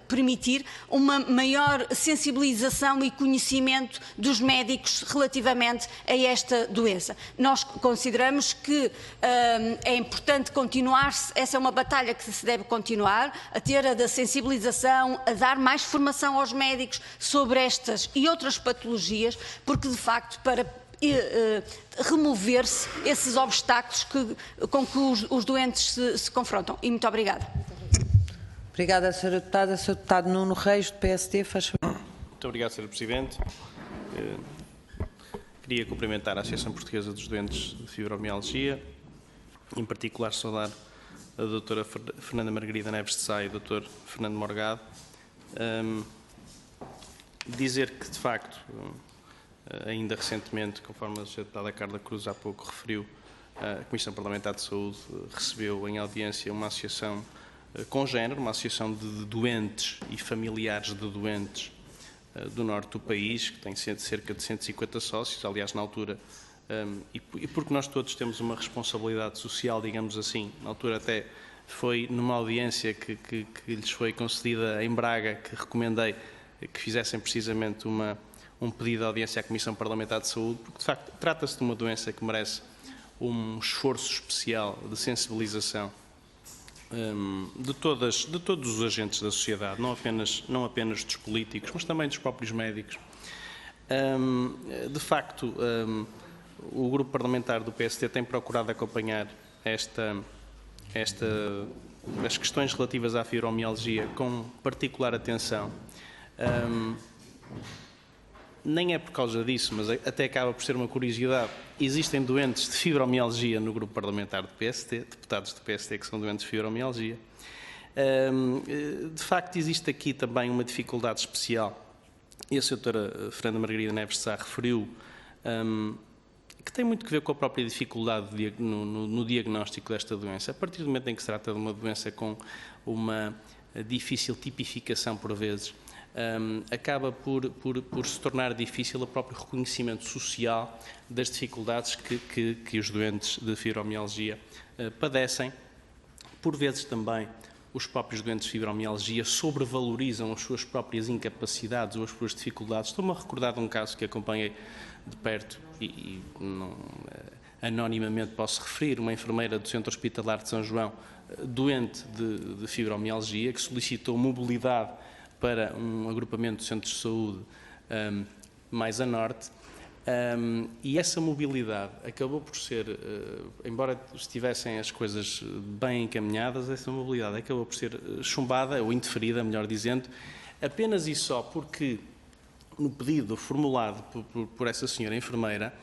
permitir uma maior sensibilização e conhecimento dos médicos relativamente a esta doença. Nós consideramos que é importante continuar-se, essa é uma batalha que se deve continuar, a ter a da sensibilização, a dar mais formação aos médicos sobre estas e outras patologias, porque, de facto, para remover-se esses obstáculos com que os doentes se confrontam. E muito obrigada. Obrigada, Sra. Deputada. Sr. Deputado Nuno Reis, do PSD, faz favor. Muito obrigado, Sra. Presidente. Queria cumprimentar a Associação Portuguesa dos Doentes de Fibromialgia, em particular saudar a doutora Fernanda Margarida Neves de Sá e o Dr. Fernando Morgado. Dizer que, de facto, ainda recentemente, conforme a Sra. Deputada Carla Cruz há pouco referiu, a Comissão Parlamentar de Saúde recebeu em audiência uma associação congénere, uma associação de doentes e familiares de doentes do norte do país, que tem cerca de 150 sócios, aliás, na altura, e porque nós todos temos uma responsabilidade social, digamos assim, na altura até foi numa audiência que lhes foi concedida em Braga, que recomendei que fizessem precisamente um pedido de audiência à Comissão Parlamentar de Saúde, porque de facto trata-se de uma doença que merece um esforço especial de sensibilização de todos os agentes da sociedade, não apenas dos políticos, mas também dos próprios médicos. De facto, o grupo parlamentar do PSD tem procurado acompanhar as questões relativas à fibromialgia com particular atenção. Nem é por causa disso, mas até acaba por ser uma curiosidade. Existem doentes de fibromialgia no grupo parlamentar do PSD, deputados do PSD que são doentes de fibromialgia. De facto, existe aqui também uma dificuldade especial, e a doutora Fernanda Margarida Neves Sá referiu, que tem muito que ver com a própria dificuldade no diagnóstico desta doença. A partir do momento em que se trata de uma doença com uma difícil tipificação por vezes, acaba por se tornar difícil o próprio reconhecimento social das dificuldades que os doentes de fibromialgia padecem. Por vezes também os próprios doentes de fibromialgia sobrevalorizam as suas próprias incapacidades ou as suas dificuldades. Estou-me a recordar de um caso que acompanhei de perto e não, anonimamente posso referir, uma enfermeira do Centro Hospitalar de São João, doente de fibromialgia, que solicitou mobilidade para um agrupamento de centros de saúde mais a norte, e essa mobilidade acabou por ser, embora estivessem as coisas bem encaminhadas, essa mobilidade acabou por ser chumbada, ou interferida, melhor dizendo, apenas e só porque no pedido formulado por essa senhora enfermeira,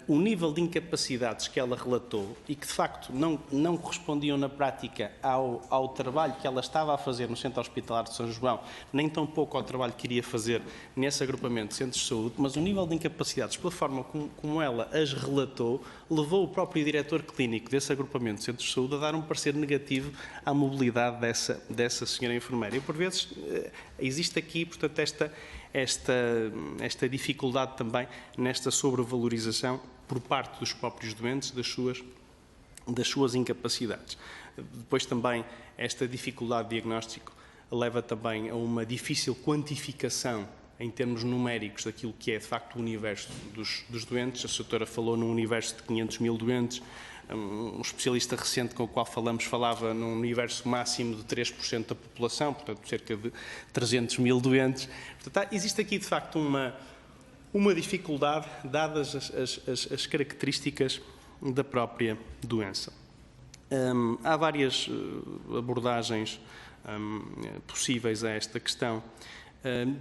o nível de incapacidades que ela relatou e que de facto não correspondiam na prática ao trabalho que ela estava a fazer no Centro Hospitalar de São João, nem tampouco ao trabalho que iria fazer nesse agrupamento de centros de saúde, mas o nível de incapacidades, pela forma como ela as relatou, levou o próprio diretor clínico desse agrupamento de centros de saúde a dar um parecer negativo à mobilidade dessa senhora enfermeira. E por vezes existe aqui, portanto, esta dificuldade também nesta sobrevalorização por parte dos próprios doentes das suas incapacidades. Depois também esta dificuldade de diagnóstico leva também a uma difícil quantificação em termos numéricos daquilo que é de facto o universo dos doentes. A doutora falou num universo de 500 mil doentes. Um especialista recente com o qual falava num universo máximo de 3% da população, portanto cerca de 300 mil doentes. Portanto, existe aqui de facto uma dificuldade, dadas as características da própria doença. Há várias abordagens possíveis a esta questão.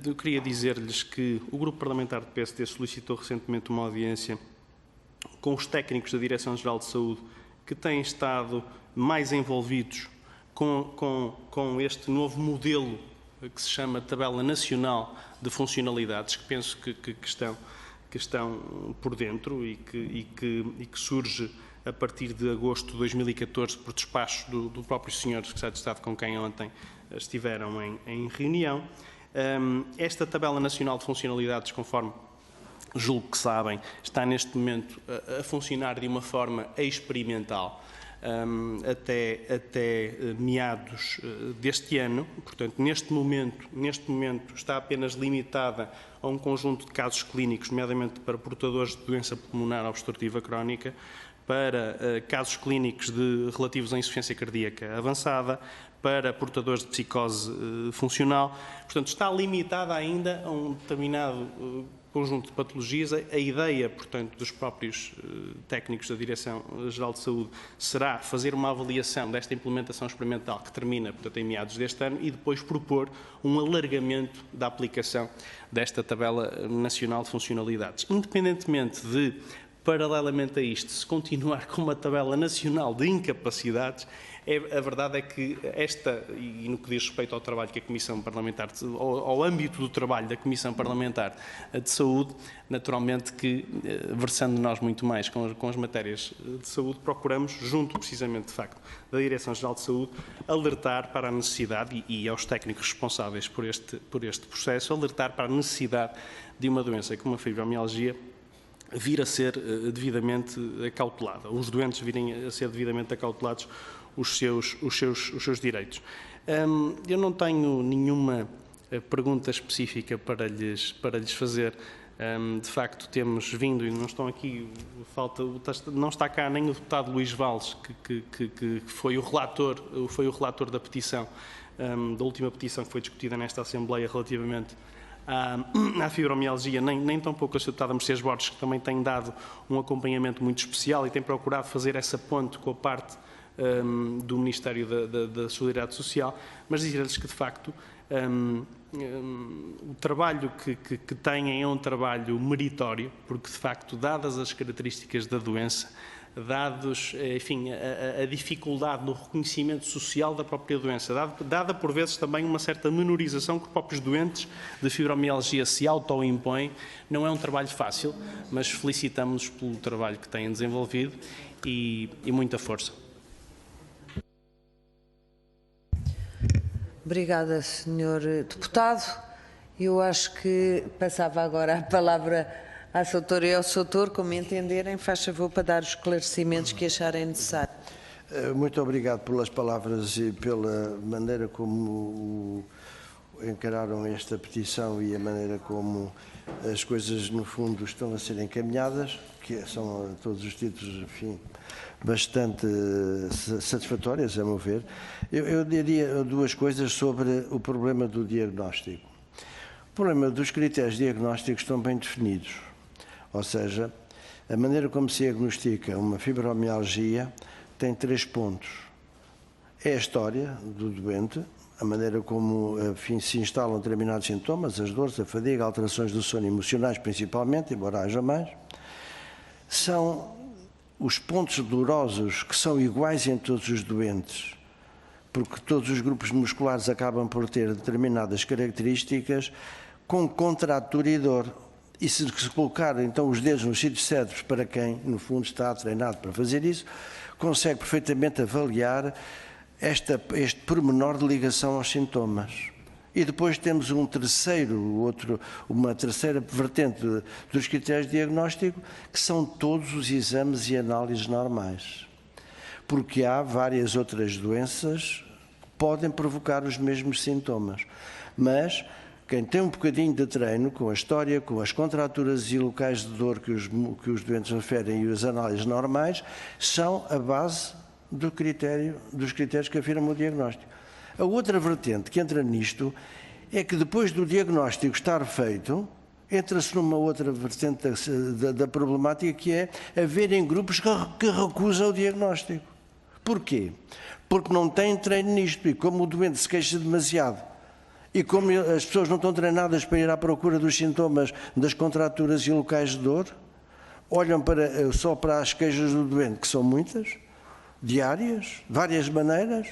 Eu queria dizer-lhes que o Grupo Parlamentar do PSD solicitou recentemente uma audiência com os técnicos da Direção-Geral de Saúde que têm estado mais envolvidos com este novo modelo que se chama Tabela Nacional de Funcionalidades, que penso que estão por dentro e que surge a partir de agosto de 2014 por despacho do próprio Sr. Secretário de Estado com quem ontem estiveram em reunião. Esta Tabela Nacional de Funcionalidades, conforme julgo que sabem, está neste momento a funcionar de uma forma experimental até meados deste ano. Portanto, neste momento está apenas limitada a um conjunto de casos clínicos, nomeadamente para portadores de doença pulmonar obstrutiva crónica, para casos clínicos relativos à insuficiência cardíaca avançada, para portadores de psicose funcional. Portanto, está limitada ainda a um determinado conjunto de patologias. A ideia, portanto, dos próprios técnicos da Direção-Geral de Saúde será fazer uma avaliação desta implementação experimental que termina, portanto, em meados deste ano e depois propor um alargamento da aplicação desta Tabela Nacional de Funcionalidades. Independentemente de, paralelamente a isto, se continuar com uma Tabela Nacional de Incapacidades, a verdade é que e no que diz respeito ao trabalho que a Comissão Parlamentar, ao âmbito do trabalho da Comissão Parlamentar de Saúde, naturalmente que, versando nós muito mais com as matérias de saúde, procuramos, junto precisamente, de facto, da Direção-Geral de Saúde, alertar para a necessidade, e aos técnicos responsáveis por este processo, alertar para a necessidade de uma doença como a fibromialgia vir a ser devidamente acautelada, os doentes virem a ser devidamente acautelados os seus direitos. Eu não tenho nenhuma pergunta específica para lhes fazer De facto, temos vindo, e não estão aqui, não está cá nem o deputado Luís Valles, que foi o relator da petição, da última petição que foi discutida nesta Assembleia relativamente à fibromialgia, nem tão pouco a Sra. Deputada Mercedes Borges, que também tem dado um acompanhamento muito especial e tem procurado fazer essa ponte com a parte do Ministério da Solidariedade Social, mas dizer-lhes que, de facto, o trabalho que têm é um trabalho meritório, porque, de facto, dadas as características da doença, dados, enfim, a dificuldade no reconhecimento social da própria doença, dada por vezes também uma certa menorização que os próprios doentes de fibromialgia se autoimpõem, não é um trabalho fácil, mas felicitamos-nos pelo trabalho que têm desenvolvido e muita força. Obrigada, Sr. Deputado. Eu acho que passava agora a palavra à Sra. e ao Sr. Doutor, como entenderem, faz favor para dar os esclarecimentos que acharem necessário. Muito obrigado pelas palavras e pela maneira como encararam esta petição e a maneira como as coisas, no fundo, estão a ser encaminhadas, que são, a todos os títulos, enfim, bastante satisfatórias, a meu ver. Eu diria duas coisas sobre o problema do diagnóstico. O problema dos critérios diagnósticos estão bem definidos, ou seja, a maneira como se diagnostica uma fibromialgia tem 3 pontos. É a história do doente, a maneira como, enfim, se instalam determinados sintomas, as dores, a fadiga, alterações do sono emocionais principalmente, embora haja mais. São os pontos dolorosos que são iguais em todos os doentes, porque todos os grupos musculares acabam por ter determinadas características com contratura e dor. E se colocar então os dedos nos sítios certos para quem, no fundo, está treinado para fazer isso, consegue perfeitamente avaliar este pormenor de ligação aos sintomas. E depois temos uma terceira vertente dos critérios de diagnóstico, que são todos os exames e análises normais. Porque há várias outras doenças que podem provocar os mesmos sintomas. Mas quem tem um bocadinho de treino com a história, com as contraturas e locais de dor que os doentes referem e as análises normais, são a base dos critérios que afirmam o diagnóstico. A outra vertente que entra nisto é que depois do diagnóstico estar feito, entra-se numa outra vertente da problemática, que é haverem grupos que recusam o diagnóstico. Porquê? Porque não têm treino nisto, e como o doente se queixa demasiado, e como as pessoas não estão treinadas para ir à procura dos sintomas das contraturas e locais de dor, olham só para as queixas do doente, que são muitas, diárias, de várias maneiras,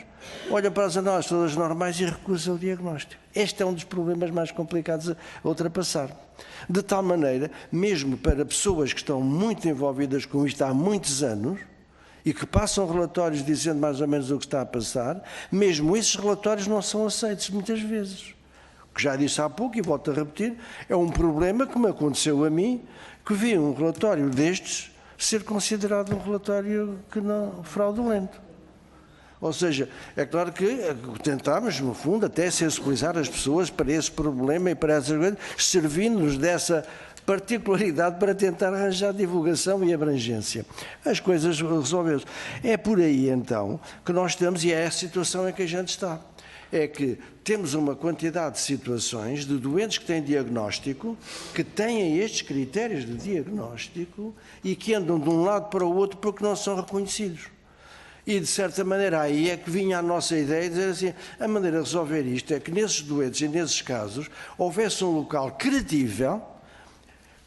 olham para as análises todas normais e recusam o diagnóstico. Este é um dos problemas mais complicados a ultrapassar. De tal maneira, mesmo para pessoas que estão muito envolvidas com isto há muitos anos e que passam relatórios dizendo mais ou menos o que está a passar, mesmo esses relatórios não são aceitos muitas vezes. O que já disse há pouco e volto a repetir, é um problema que me aconteceu a mim, que vi um relatório destes ser considerado um relatório que não fraudulento. Ou seja, é claro que tentámos, no fundo, até sensibilizar as pessoas para esse problema e para essas coisas, servindo-nos dessa particularidade para tentar arranjar divulgação e abrangência. As coisas resolveram-se. É por aí, então, que nós estamos, e é a situação em que a gente está. É que temos uma quantidade de situações de doentes que têm diagnóstico, que têm estes critérios de diagnóstico e que andam de um lado para o outro porque não são reconhecidos. E, de certa maneira, aí é que vinha a nossa ideia de dizer assim, a maneira de resolver isto é que nesses doentes e nesses casos houvesse um local credível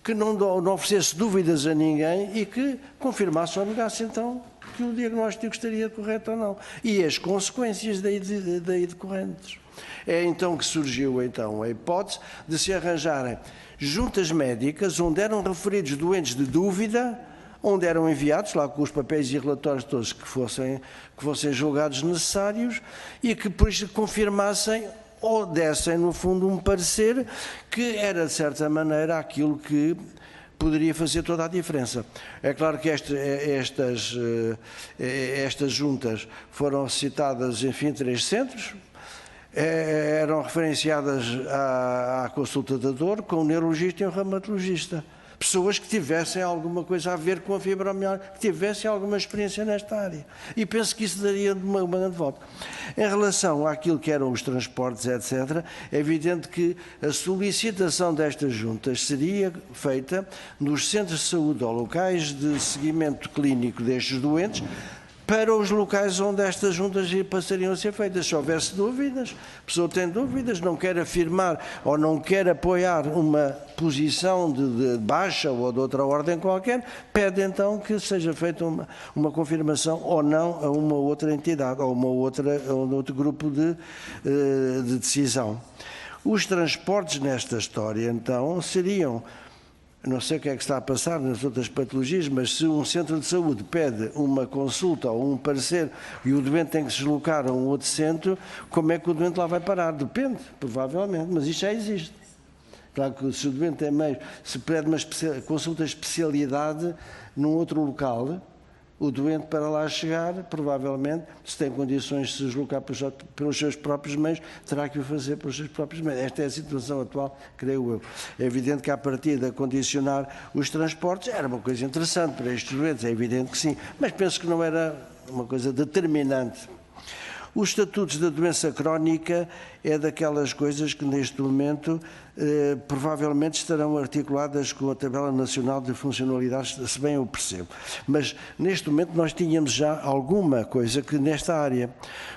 que não oferecesse dúvidas a ninguém e que confirmasse ou negasse, então, que o diagnóstico estaria correto ou não. E as consequências daí decorrentes. É então que surgiu então, a hipótese de se arranjarem juntas médicas onde eram referidos doentes de dúvida, onde eram enviados, lá com os papéis e relatórios todos que fossem julgados necessários e que por isso confirmassem ou dessem, no fundo, um parecer que era, de certa maneira, aquilo que poderia fazer toda a diferença. É claro que estas juntas foram citadas, enfim, 3 centros. eram referenciadas à consulta da dor com um neurologista e um reumatologista. Pessoas que tivessem alguma coisa a ver com a fibromialgia, que tivessem alguma experiência nesta área. E penso que isso daria uma grande volta. Em relação àquilo que eram os transportes, etc., é evidente que a solicitação destas juntas seria feita nos centros de saúde ou locais de seguimento clínico destes doentes, para os locais onde estas juntas passariam a ser feitas. Se houvesse dúvidas, a pessoa tem dúvidas, não quer afirmar ou não quer apoiar uma posição de baixa ou de outra ordem qualquer, pede então que seja feita uma confirmação ou não a uma outra entidade ou um outro grupo de decisão. Os transportes nesta história, então, seriam... Não sei o que é que está a passar nas outras patologias, mas se um centro de saúde pede uma consulta ou um parecer e o doente tem que se deslocar a um outro centro, como é que o doente lá vai parar? Depende, provavelmente, mas isto já existe. Claro que se o doente é meio, se pede uma consulta de especialidade num outro local, o doente para lá chegar, provavelmente, se tem condições de se deslocar pelos seus próprios meios, terá que o fazer pelos seus próprios meios. Esta é a situação atual, creio eu. É evidente que, à partida, condicionar os transportes era uma coisa interessante para estes doentes, é evidente que sim, mas penso que não era uma coisa determinante. Os estatutos da doença crónica é daquelas coisas que, neste momento, provavelmente estarão articuladas com a Tabela Nacional de Funcionalidades, se bem eu percebo. Mas, neste momento, nós tínhamos já alguma coisa que nesta área,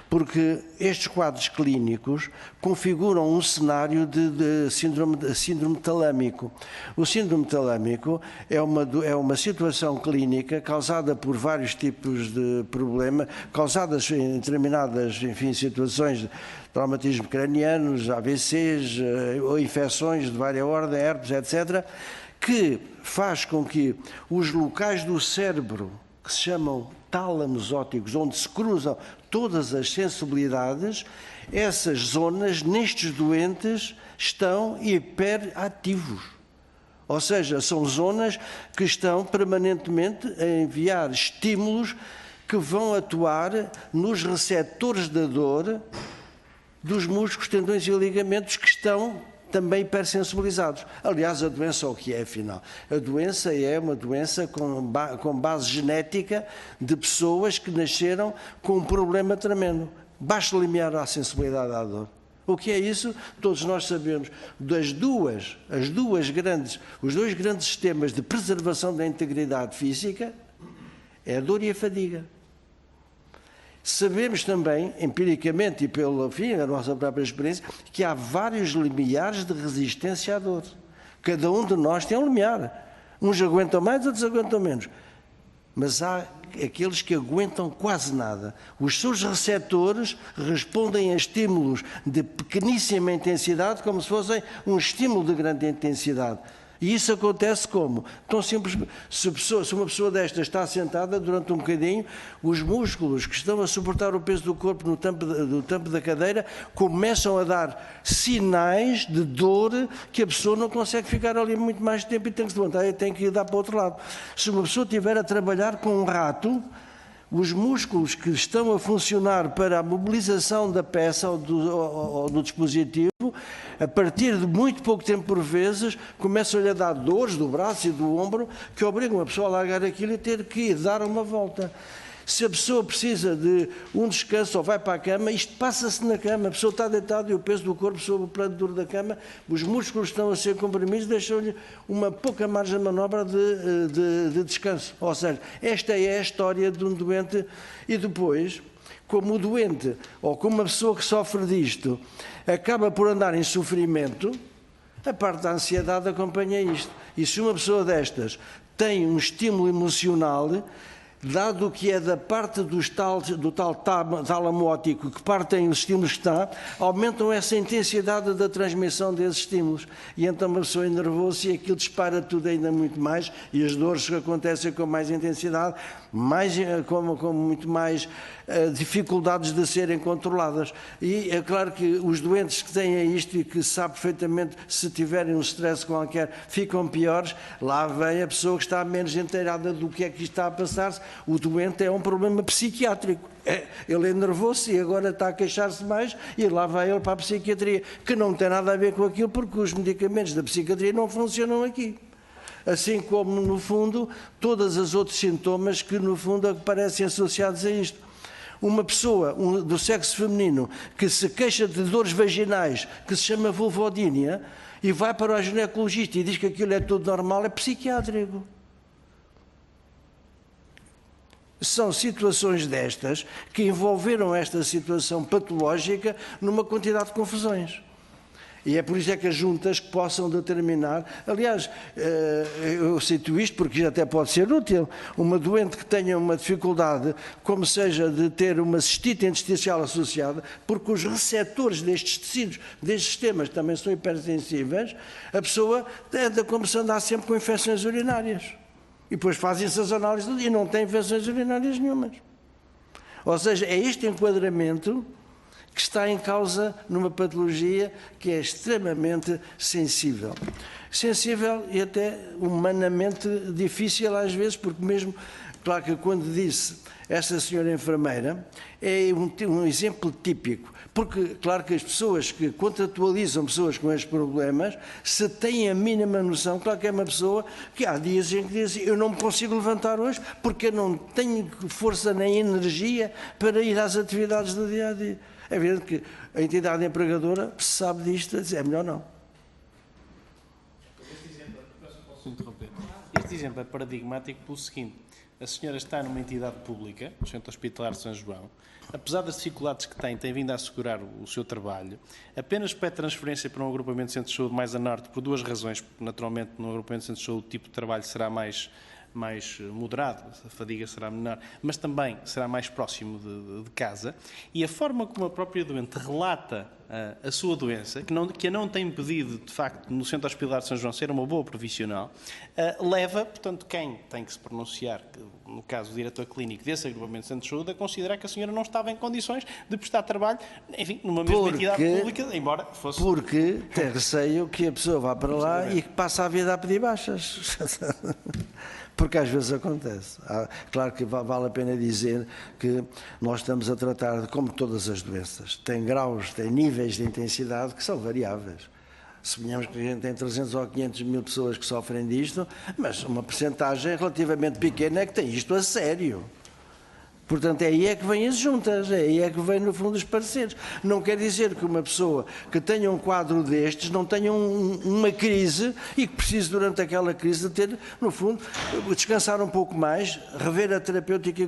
porque estes quadros clínicos configuram um cenário de síndrome talâmico. O síndrome talâmico é uma situação clínica causada por vários tipos de problema, causadas em determinadas, enfim, situações de traumatismo cranianos, AVCs, ou infecções de várias ordens, herpes, etc., que faz com que os locais do cérebro, que se chamam tálamos ópticos, onde se cruzam todas as sensibilidades, essas zonas, nestes doentes, estão hiperativos. Ou seja, são zonas que estão permanentemente a enviar estímulos que vão atuar nos receptores da dor dos músculos, tendões e ligamentos que estão também hipersensibilizados. Aliás, a doença o que é, afinal? A doença é uma doença com base genética de pessoas que nasceram com um problema tremendo. Basta limiar a sensibilidade à dor. O que é isso? Todos nós sabemos. Os dois grandes sistemas de preservação da integridade física é a dor e a fadiga. Sabemos também, empiricamente e pelo fim, a nossa própria experiência, que há vários limiares de resistência à dor. Cada um de nós tem um limiar. Uns aguentam mais, outros aguentam menos. Mas há aqueles que aguentam quase nada. Os seus receptores respondem a estímulos de pequeníssima intensidade como se fossem um estímulo de grande intensidade. E isso acontece como? Tão simples, se uma pessoa destas está sentada durante um bocadinho, os músculos que estão a suportar o peso do corpo no tampo da cadeira começam a dar sinais de dor que a pessoa não consegue ficar ali muito mais tempo e tem que se levantar e tem que ir dar para o outro lado. Se uma pessoa estiver a trabalhar com um rato, os músculos que estão a funcionar para a mobilização da peça ou do dispositivo, a partir de muito pouco tempo por vezes, começam-lhe a dar dores do braço e do ombro que obrigam a pessoa a largar aquilo e ter que ir dar uma volta. Se a pessoa precisa de um descanso ou vai para a cama, isto passa-se na cama. A pessoa está deitada e o peso do corpo sobre o plano duro da cama, os músculos estão a ser comprimidos, deixam-lhe uma pouca margem de manobra de descanso. Ou seja, esta é a história de um doente e depois, como o doente ou como uma pessoa que sofre disto acaba por andar em sofrimento, a parte da ansiedade acompanha isto. E se uma pessoa destas tem um estímulo emocional, dado que é da parte do tal tálamo óptico que partem os estímulos que está, aumentam essa intensidade da transmissão desses estímulos. E então uma pessoa enervou-se e aquilo dispara tudo ainda muito mais e as dores que acontecem com mais intensidade, com muito mais dificuldades de serem controladas. E é claro que os doentes que têm isto e que sabem perfeitamente se tiverem um stress qualquer ficam piores, lá vem a pessoa que está menos inteirada do que é que está a passar-se o doente é um problema psiquiátrico. Ele enervou-se e agora está a queixar-se mais e lá vai ele para a psiquiatria, que não tem nada a ver com aquilo, porque os medicamentos da psiquiatria não funcionam aqui. Assim como, no fundo, todos os outros sintomas que, no fundo, parecem associados a isto. Uma pessoa do sexo feminino que se queixa de dores vaginais, que se chama vulvodínia, e vai para o ginecologista e diz que aquilo é tudo normal, é psiquiátrico. São situações destas que envolveram esta situação patológica numa quantidade de confusões. E é por isso é que as juntas que possam determinar, aliás, eu cito isto porque até pode ser útil, uma doente que tenha uma dificuldade, como seja de ter uma cistite intersticial associada, porque os receptores destes tecidos, destes sistemas também são hipersensíveis, a pessoa anda como se andasse sempre com infecções urinárias. E depois fazem-se as análises e não tem infecções urinárias nenhumas. Ou seja, é este enquadramento que está em causa numa patologia que é extremamente sensível. Sensível e até humanamente difícil às vezes, porque mesmo, claro que quando disse essa senhora enfermeira, é um exemplo típico, porque claro que as pessoas que contratualizam pessoas com estes problemas, se têm a mínima noção, claro que é uma pessoa que há dias em que diz, eu não me consigo levantar hoje porque eu não tenho força nem energia para ir às atividades do dia a dia. É evidente que a entidade empregadora sabe disto, é melhor não. Este exemplo é paradigmático pelo seguinte: a senhora está numa entidade pública, o Centro Hospitalar de São João, apesar das dificuldades que tem vindo a assegurar o seu trabalho, apenas pede transferência para um agrupamento de centros de saúde mais a norte por duas razões, porque naturalmente no agrupamento de centros de saúde o tipo de trabalho será mais moderado, a fadiga será menor, mas também será mais próximo de casa, e a forma como a própria doente relata a sua doença, que a não tem impedido, de facto, no Centro Hospitalar de São João ser uma boa profissional, leva, portanto, quem tem que se pronunciar, no caso o diretor clínico desse agrupamento de centro de saúde, a considerar que a senhora não estava em condições de prestar trabalho, enfim, numa mesma entidade pública, embora fosse... Porque tem receio que a pessoa vá para lá e que passe a vida a pedir baixas. Porque às vezes acontece. Claro que vale a pena dizer que nós estamos a tratar, como todas as doenças, tem graus, tem níveis de intensidade que são variáveis. Suponhamos que a gente tem 300 ou 500 mil pessoas que sofrem disto, mas uma percentagem relativamente pequena é que tem isto a sério. Portanto, é aí é que vêm as juntas, é aí é que vêm, no fundo, os pareceres. Não quer dizer que uma pessoa que tenha um quadro destes não tenha uma crise e que precise, durante aquela crise, de ter, no fundo, descansar um pouco mais, rever a terapêutica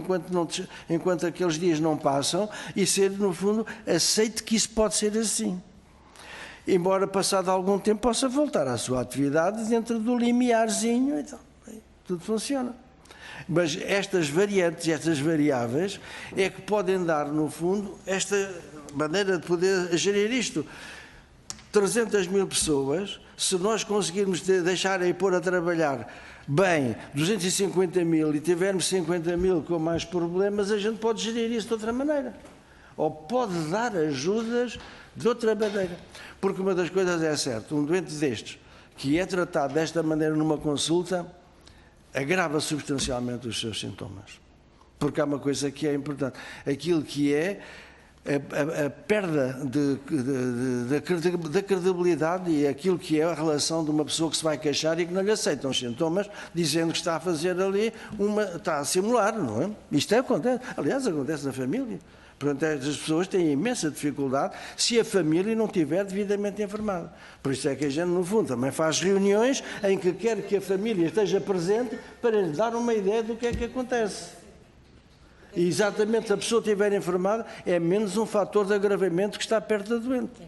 enquanto aqueles dias não passam e ser, no fundo, aceite que isso pode ser assim. Embora, passado algum tempo, possa voltar à sua atividade dentro do limiarzinho e tal. Tudo funciona. Mas estas variantes, estas variáveis, é que podem dar, no fundo, esta maneira de poder gerir isto. 300 mil pessoas, se nós conseguirmos deixar aí pôr a trabalhar bem 250 mil e tivermos 50 mil com mais problemas, a gente pode gerir isso de outra maneira. Ou pode dar ajudas de outra maneira. Porque uma das coisas é certa, um doente destes, que é tratado desta maneira numa consulta, agrava substancialmente os seus sintomas. Porque há uma coisa que é importante. Aquilo que é a perda da credibilidade e aquilo que é a relação de uma pessoa que se vai queixar e que não lhe aceitam os sintomas, dizendo que está a fazer ali, está a simular, não é? Isto acontece. Aliás, acontece na família. Portanto, as pessoas têm imensa dificuldade se a família não estiver devidamente informada. Por isso é que a gente, no fundo, também faz reuniões em que quer que a família esteja presente para lhe dar uma ideia do que é que acontece. E exatamente, se a pessoa estiver informada, é menos um fator de agravamento que está perto da doente.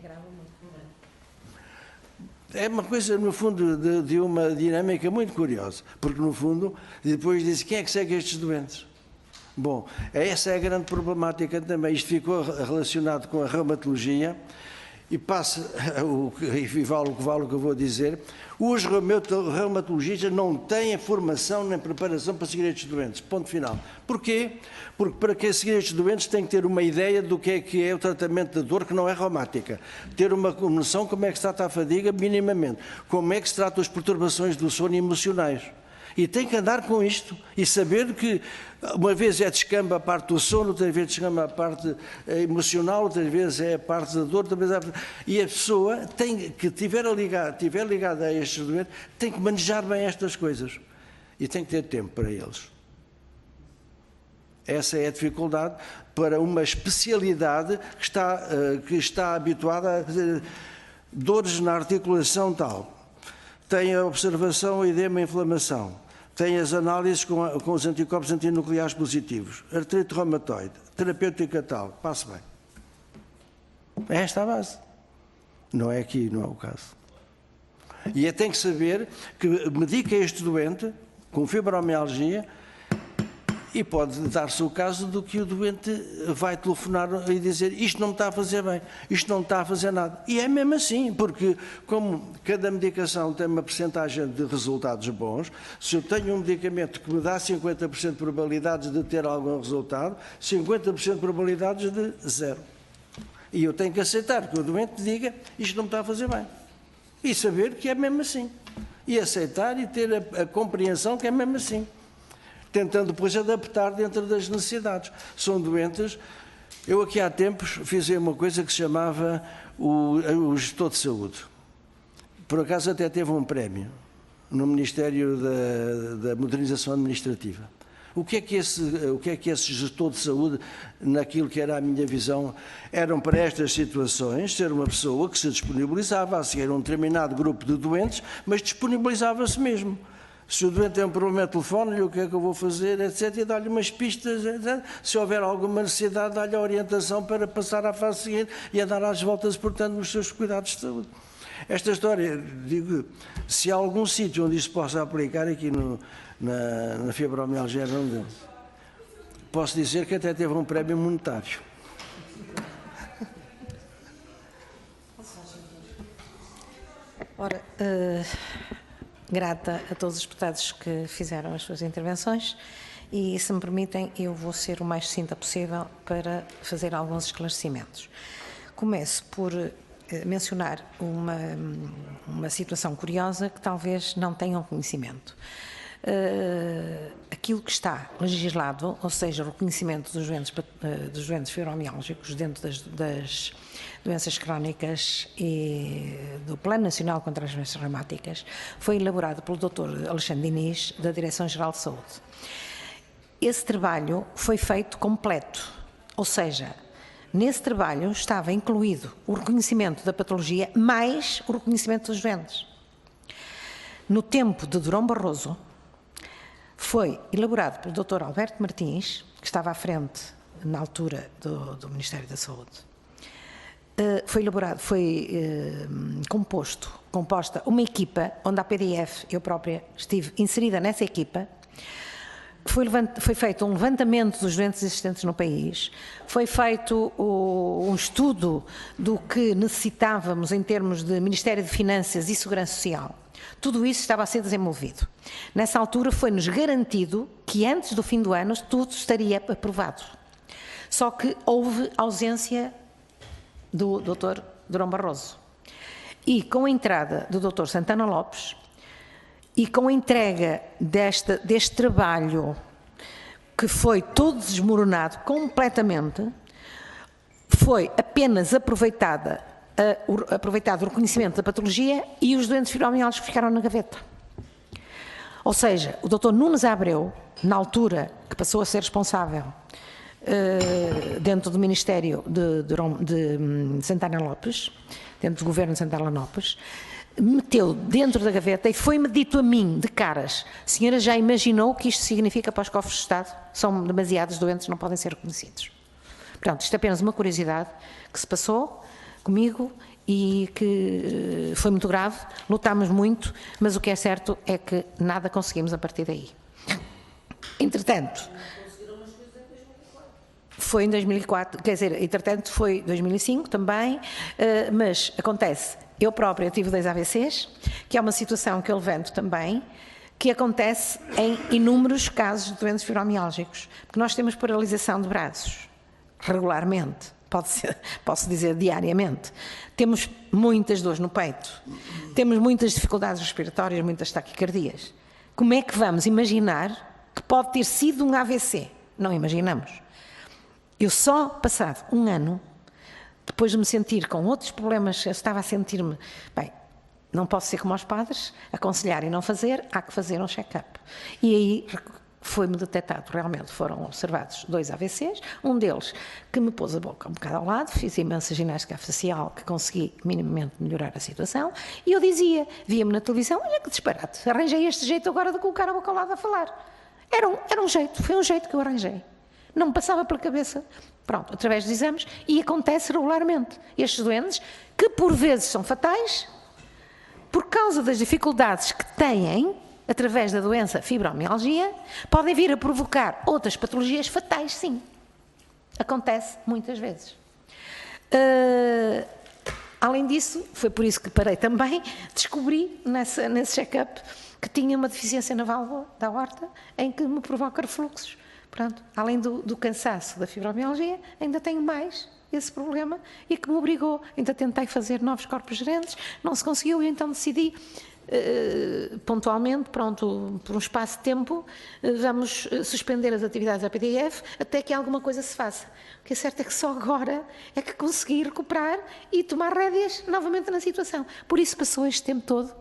É uma coisa, no fundo, de uma dinâmica muito curiosa. Porque, no fundo, depois diz quem é que segue estes doentes? Bom, essa é a grande problemática também. Isto ficou relacionado com a reumatologia e passa, e vale o que eu vou dizer, os reumatologistas não têm formação nem preparação para seguir estes doentes. Ponto final. Porquê? Porque para que seguir estes doentes tem que ter uma ideia do que é o tratamento da dor que não é reumática. Ter uma noção como é que se trata a fadiga minimamente. Como é que se tratam as perturbações do sono emocionais. E tem que andar com isto e saber que uma vez é descamba a parte do sono, outra vez descamba a parte emocional, outra vez é a parte da dor, outra vez e a pessoa tem que tiver ligada a estes doentes, tem que manejar bem estas coisas e tem que ter tempo para eles. Essa é a dificuldade para uma especialidade que está habituada a dizer, dores na articulação tal. Tem a observação, edema e inflamação. Tem as análises com os anticorpos antinucleares positivos. Artrite reumatoide. Terapêutica tal. Passe bem. É esta a base. Não é aqui, não é o caso. E tem que saber que medica este doente com fibromialgia e pode dar-se o caso do que o doente vai telefonar e dizer isto não me está a fazer bem, isto não está a fazer nada. E é mesmo assim, porque como cada medicação tem uma percentagem de resultados bons, se eu tenho um medicamento que me dá 50% de probabilidades de ter algum resultado, 50% de probabilidades de zero. E eu tenho que aceitar que o doente diga isto não me está a fazer bem. E saber que é mesmo assim. E aceitar e ter a compreensão que é mesmo assim. Tentando depois adaptar dentro das necessidades. São doentes. Eu aqui há tempos fiz uma coisa que se chamava o gestor de saúde. Por acaso até teve um prémio no Ministério da Modernização Administrativa. O que é que esse gestor de saúde, naquilo que era a minha visão, eram para estas situações, ser uma pessoa que se disponibilizava a seguir um determinado grupo de doentes, mas disponibilizava-se mesmo. Se o doente tem um problema, telefone-lhe, o que é que eu vou fazer, etc. E dá-lhe umas pistas, etc. Se houver alguma necessidade, dá-lhe a orientação para passar à fase seguinte e a dar às voltas, portanto, nos seus cuidados de saúde. Esta história, digo, se há algum sítio onde isto possa aplicar, aqui na fibromialgia, não deu. Posso dizer que até teve um prémio monetário. Ora, grata a todos os deputados que fizeram as suas intervenções e, se me permitem, eu vou ser o mais sucinta possível para fazer alguns esclarecimentos. Começo por mencionar uma situação curiosa que talvez não tenham conhecimento. Aquilo que está legislado, ou seja, o reconhecimento dos doentes fibromiálgicos dentro das doenças crónicas e do Plano Nacional contra as Doenças Reumáticas, foi elaborado pelo Dr. Alexandre Diniz, da Direção-Geral de Saúde. Esse trabalho foi feito completo, ou seja, nesse trabalho estava incluído o reconhecimento da patologia mais o reconhecimento dos doentes. No tempo de Durão Barroso, foi elaborado pelo Dr. Alberto Martins, que estava à frente na altura do Ministério da Saúde. Foi composta uma equipa, onde a PDF, eu própria estive inserida nessa equipa. Foi feito um levantamento dos doentes existentes no país, foi feito um estudo do que necessitávamos em termos de Ministério de Finanças e Segurança Social. Tudo isso estava a ser desenvolvido. Nessa altura foi-nos garantido que antes do fim do ano tudo estaria aprovado. Só que houve ausência do Dr. Durão Barroso. E com a entrada do Dr. Santana Lopes e com a entrega deste trabalho que foi todo desmoronado completamente, foi apenas aproveitado o reconhecimento da patologia e os doentes fibromialgicos ficaram na gaveta. Ou seja, o Dr. Nunes Abreu, na altura que passou a ser responsável dentro do Ministério de Santana Lopes, dentro do governo de Santana Lopes, meteu dentro da gaveta e foi-me dito a mim, de caras, a senhora já imaginou o que isto significa para os cofres de Estado? São demasiados doentes, não podem ser reconhecidos. Portanto, isto é apenas uma curiosidade que se passou comigo e que foi muito grave, lutámos muito, mas o que é certo é que nada conseguimos a partir daí. Entretanto, foi em 2004, quer dizer, entretanto foi 2005 também, mas acontece, eu própria tive 2 AVCs, que é uma situação que eu levanto também, que acontece em inúmeros casos de doentes fibromiálgicos, porque nós temos paralisação de braços, regularmente, posso dizer diariamente, temos muitas dores no peito, temos muitas dificuldades respiratórias, muitas taquicardias. Como é que vamos imaginar que pode ter sido um AVC? Não imaginamos. Eu só passado um ano, depois de me sentir com outros problemas, eu estava a sentir-me, bem, não posso ser como aos padres, aconselhar e não fazer, há que fazer um check-up. E aí foi-me detectado, realmente foram observados 2 AVCs, um deles que me pôs a boca um bocado ao lado, fiz imensa ginástica facial que consegui minimamente melhorar a situação, e eu dizia, via-me na televisão, olha que disparate, arranjei este jeito agora de colocar a boca ao lado a falar. Era um jeito, foi um jeito que eu arranjei. Não me passava pela cabeça. Pronto, através dos exames, e acontece regularmente. Estes doentes, que por vezes são fatais, por causa das dificuldades que têm, através da doença fibromialgia, podem vir a provocar outras patologias fatais, sim. Acontece muitas vezes. Além disso, foi por isso que parei também, descobri nesse check-up que tinha uma deficiência na válvula da aorta em que me provoca refluxos. Pronto, além do cansaço da fibromialgia, ainda tenho mais esse problema e que me obrigou. Ainda tentei fazer novos corpos gerentes, não se conseguiu e então decidi pontualmente, pronto, por um espaço de tempo, vamos suspender as atividades da PDF até que alguma coisa se faça. O que é certo é que só agora é que consegui recuperar e tomar rédeas novamente na situação. Por isso passou este tempo todo,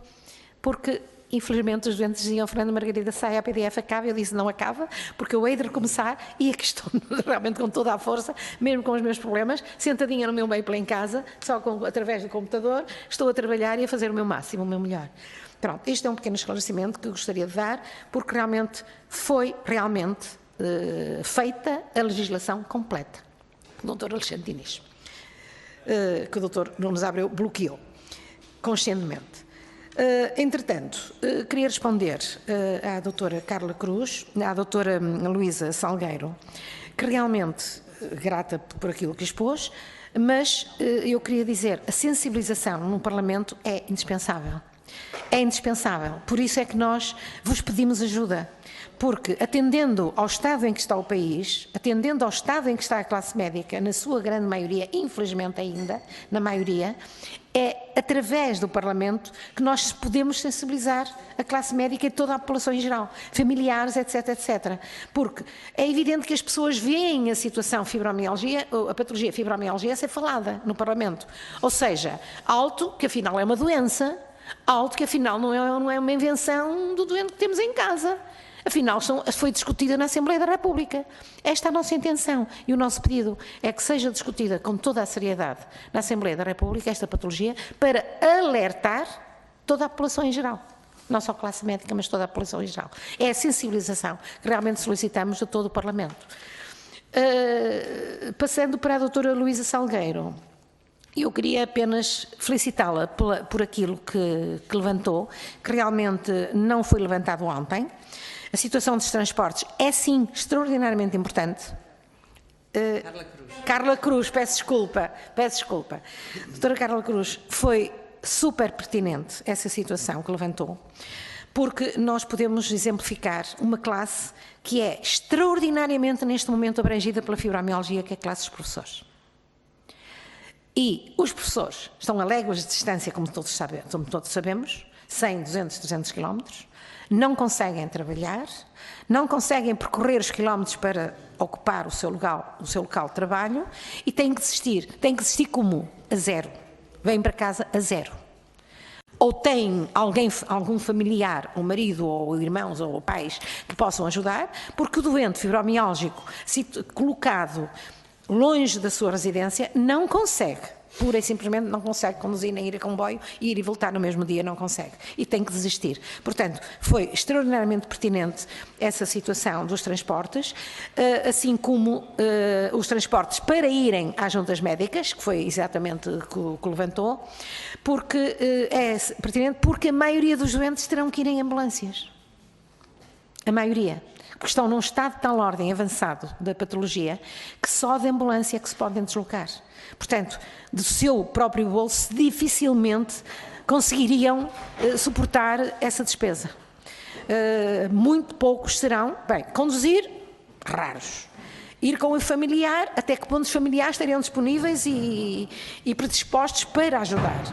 porque infelizmente os doentes diziam, Fernanda Margarida, sai a PDF, acaba. Eu disse, não acaba, porque eu hei de recomeçar e aqui estou realmente com toda a força, mesmo com os meus problemas, sentadinha no meu meio em casa, só através do computador, estou a trabalhar e a fazer o meu máximo, o meu melhor. Pronto, isto é um pequeno esclarecimento que eu gostaria de dar, porque realmente foi feita a legislação completa. O Dr. Alexandre Diniz, que o Dr. Nunes Abreu bloqueou, conscientemente. Entretanto, queria responder à doutora Carla Cruz, à doutora Luísa Salgueiro, que realmente, grata por aquilo que expôs, mas eu queria dizer, a sensibilização no Parlamento é indispensável. É indispensável, por isso é que nós vos pedimos ajuda, porque atendendo ao estado em que está o país, atendendo ao estado em que está a classe médica, na sua grande maioria, infelizmente ainda, na maioria, é através do Parlamento que nós podemos sensibilizar a classe médica e toda a população em geral, familiares, etc, etc. Porque é evidente que as pessoas veem a situação fibromialgia, a patologia fibromialgia ser falada no Parlamento. Ou seja, alto, que afinal é uma doença, alto, que afinal não é uma invenção do doente que temos em casa. Afinal, foi discutida na Assembleia da República. Esta é a nossa intenção e o nosso pedido é que seja discutida com toda a seriedade na Assembleia da República esta patologia para alertar toda a população em geral. Não só a classe médica, mas toda a população em geral. É a sensibilização que realmente solicitamos de todo o Parlamento. Passando para a doutora Luísa Salgueiro, eu queria apenas felicitá-la por aquilo que levantou, que realmente não foi levantado ontem. A situação dos transportes é, sim, extraordinariamente importante. Carla Cruz, peço desculpa. Doutora Carla Cruz, foi super pertinente essa situação que levantou, porque nós podemos exemplificar uma classe que é extraordinariamente, neste momento, abrangida pela fibromialgia, que é a classe dos professores. E os professores estão a léguas de distância, como todos sabemos, 100, 200, 300 quilómetros, não conseguem trabalhar, não conseguem percorrer os quilómetros para ocupar o seu local de trabalho e têm que desistir. Têm que desistir como? A zero. Vêm para casa a zero. Ou têm algum familiar, ou marido, ou irmãos, ou pais, que possam ajudar, porque o doente fibromiálgico, colocado longe da sua residência, não consegue. Pura e simplesmente não consegue conduzir nem ir a comboio e ir e voltar no mesmo dia, não consegue. E tem que desistir. Portanto, foi extraordinariamente pertinente essa situação dos transportes, assim como os transportes para irem às juntas médicas, que foi exatamente o que levantou, porque é pertinente porque a maioria dos doentes terão que ir em ambulâncias. A maioria. Que estão num estado de tal ordem avançado da patologia que só de ambulância é que se podem deslocar. Portanto, do seu próprio bolso, dificilmente conseguiriam suportar essa despesa. Muito poucos serão, conduzir, raros. Ir com o familiar, até que pontos familiares estariam disponíveis e predispostos para ajudar.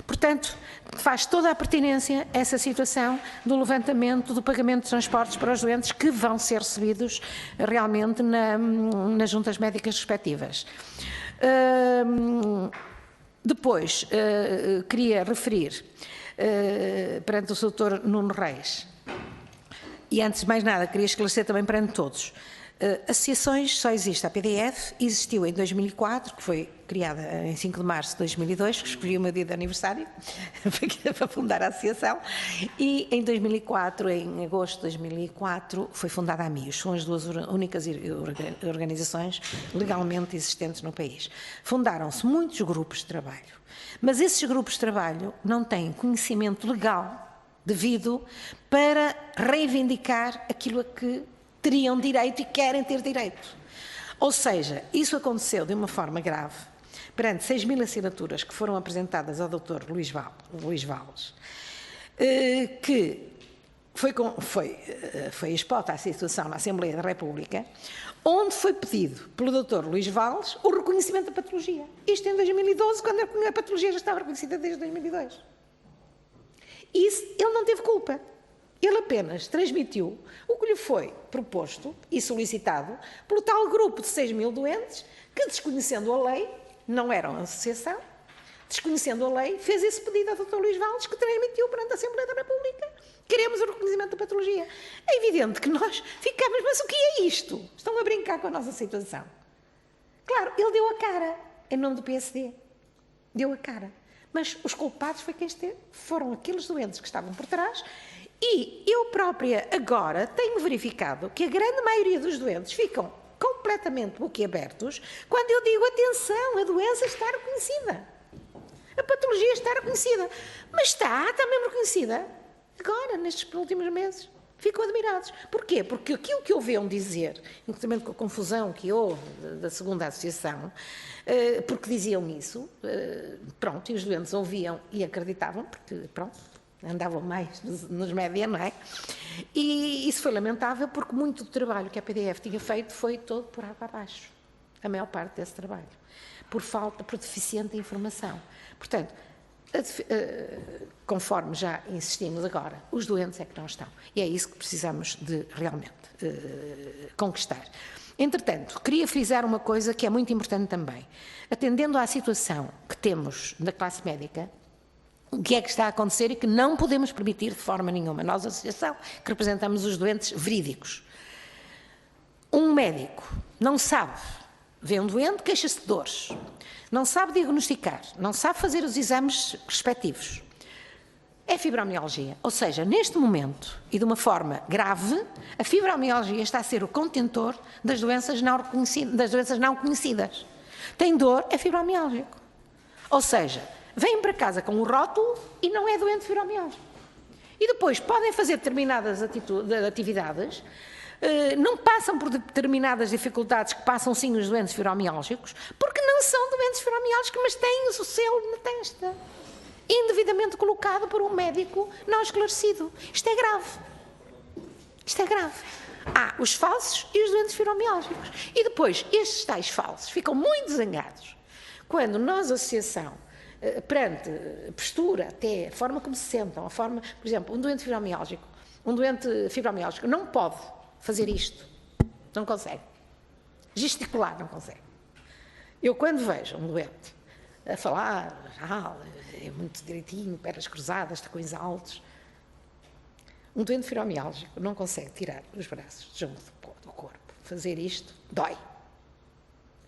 Portanto, faz toda a pertinência essa situação do levantamento do pagamento de transportes para os doentes que vão ser recebidos realmente nas juntas médicas respectivas. Depois, queria referir perante o Sr. Nuno Reis, e antes de mais nada queria esclarecer também perante todos, associações só existe a PDF, existiu em 2004, que foi criada em 5 de março de 2002, que escolhi o meu dia de aniversário para fundar a associação, e em 2004, em agosto de 2004, foi fundada a AMIUS. São as duas únicas organizações legalmente existentes no país. Fundaram-se muitos grupos de trabalho, mas esses grupos de trabalho não têm conhecimento legal devido para reivindicar aquilo a que teriam direito e querem ter direito. Ou seja, isso aconteceu de uma forma grave, perante 6.000 assinaturas que foram apresentadas ao Dr. Luís Valles, que foi exposta à situação na Assembleia da República, onde foi pedido pelo Dr. Luís Valles o reconhecimento da patologia. Isto em 2012, quando a patologia já estava reconhecida desde 2002. Isso, ele não teve culpa. Ele apenas transmitiu o que lhe foi proposto e solicitado pelo tal grupo de 6.000 doentes que, desconhecendo a lei, não eram uma associação, desconhecendo a lei, fez esse pedido ao Dr. Luís Valles, que transmitiu perante a Assembleia da República. Queremos o reconhecimento da patologia. É evidente que nós ficamos, mas o que é isto? Estão a brincar com a nossa situação. Claro, ele deu a cara, em nome do PSD. Deu a cara. Mas os culpados foram aqueles doentes que estavam por trás. E eu própria agora tenho verificado que a grande maioria dos doentes ficam completamente boquiabertos quando eu digo, atenção, a doença está reconhecida. A patologia está reconhecida. Mas está mesmo reconhecida. Agora, nestes últimos meses. Ficam admirados. Porquê? Porque aquilo que ouviam dizer, inclusive com a confusão que houve da segunda associação, porque diziam isso, pronto, e os doentes ouviam e acreditavam, porque, pronto, andavam mais nos média, não é? E isso foi lamentável porque muito do trabalho que a PDF tinha feito foi todo por água abaixo. A maior parte desse trabalho. Por deficiente informação. Portanto, conforme já insistimos agora, os doentes é que não estão. E é isso que precisamos de realmente conquistar. Entretanto, queria frisar uma coisa que é muito importante também. Atendendo à situação que temos da classe médica, o que é que está a acontecer e que não podemos permitir de forma nenhuma. Nós, a associação, que representamos os doentes verídicos. Um médico não sabe, vê um doente, queixa-se de dores, não sabe diagnosticar, não sabe fazer os exames respectivos. É fibromialgia. Ou seja, neste momento, e de uma forma grave, a fibromialgia está a ser o contentor das doenças não conhecidas. Tem dor, é fibromialgico. Ou seja, vêm para casa com um rótulo e não é doente fibromialgia. E depois podem fazer determinadas atividades, não passam por determinadas dificuldades que passam sim os doentes fibromiálgicos, porque não são doentes fibromiálgicos, mas têm o selo na testa, indevidamente colocado por um médico não esclarecido. Isto é grave. Isto é grave. Há os falsos e os doentes fibromiálgicos. E depois, estes tais falsos ficam muito zangados quando nós, associação, perante a postura, até a forma como se sentam, a forma, por exemplo, um doente fibromiálgico não pode fazer isto, não consegue. Gesticular não consegue. Eu quando vejo um doente a falar, é muito direitinho, pernas cruzadas, tacões altos, um doente fibromiálgico não consegue tirar os braços junto do corpo. Fazer isto dói.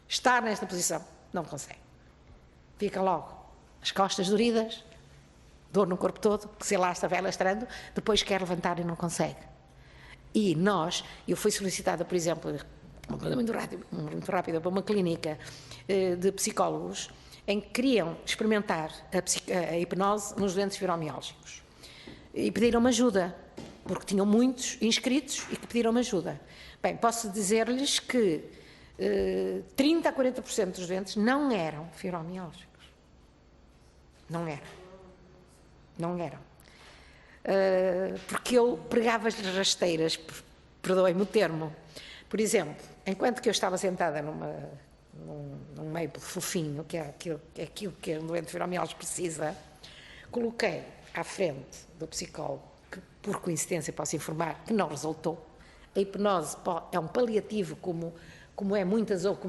Estar nesta posição não consegue. Fica logo as costas doridas, dor no corpo todo, que se lastra, vai lastrando, depois quer levantar e não consegue. E eu fui solicitada, por exemplo, uma coisa muito rápida, para uma clínica de psicólogos, em que queriam experimentar a hipnose nos doentes fibromiálgicos. E pediram-me ajuda, porque tinham muitos inscritos e que pediram-me ajuda. Bem, posso dizer-lhes que 30% a 40% dos doentes não eram fibromiálgicos. Não eram. Não eram. Porque eu pregava-lhes rasteiras, perdoem-me o termo. Por exemplo, enquanto que eu estava sentada num meio fofinho, que é aquilo que um doente fibromiálgico precisa, coloquei à frente do psicólogo, que por coincidência posso informar que não resultou. A hipnose é um paliativo, como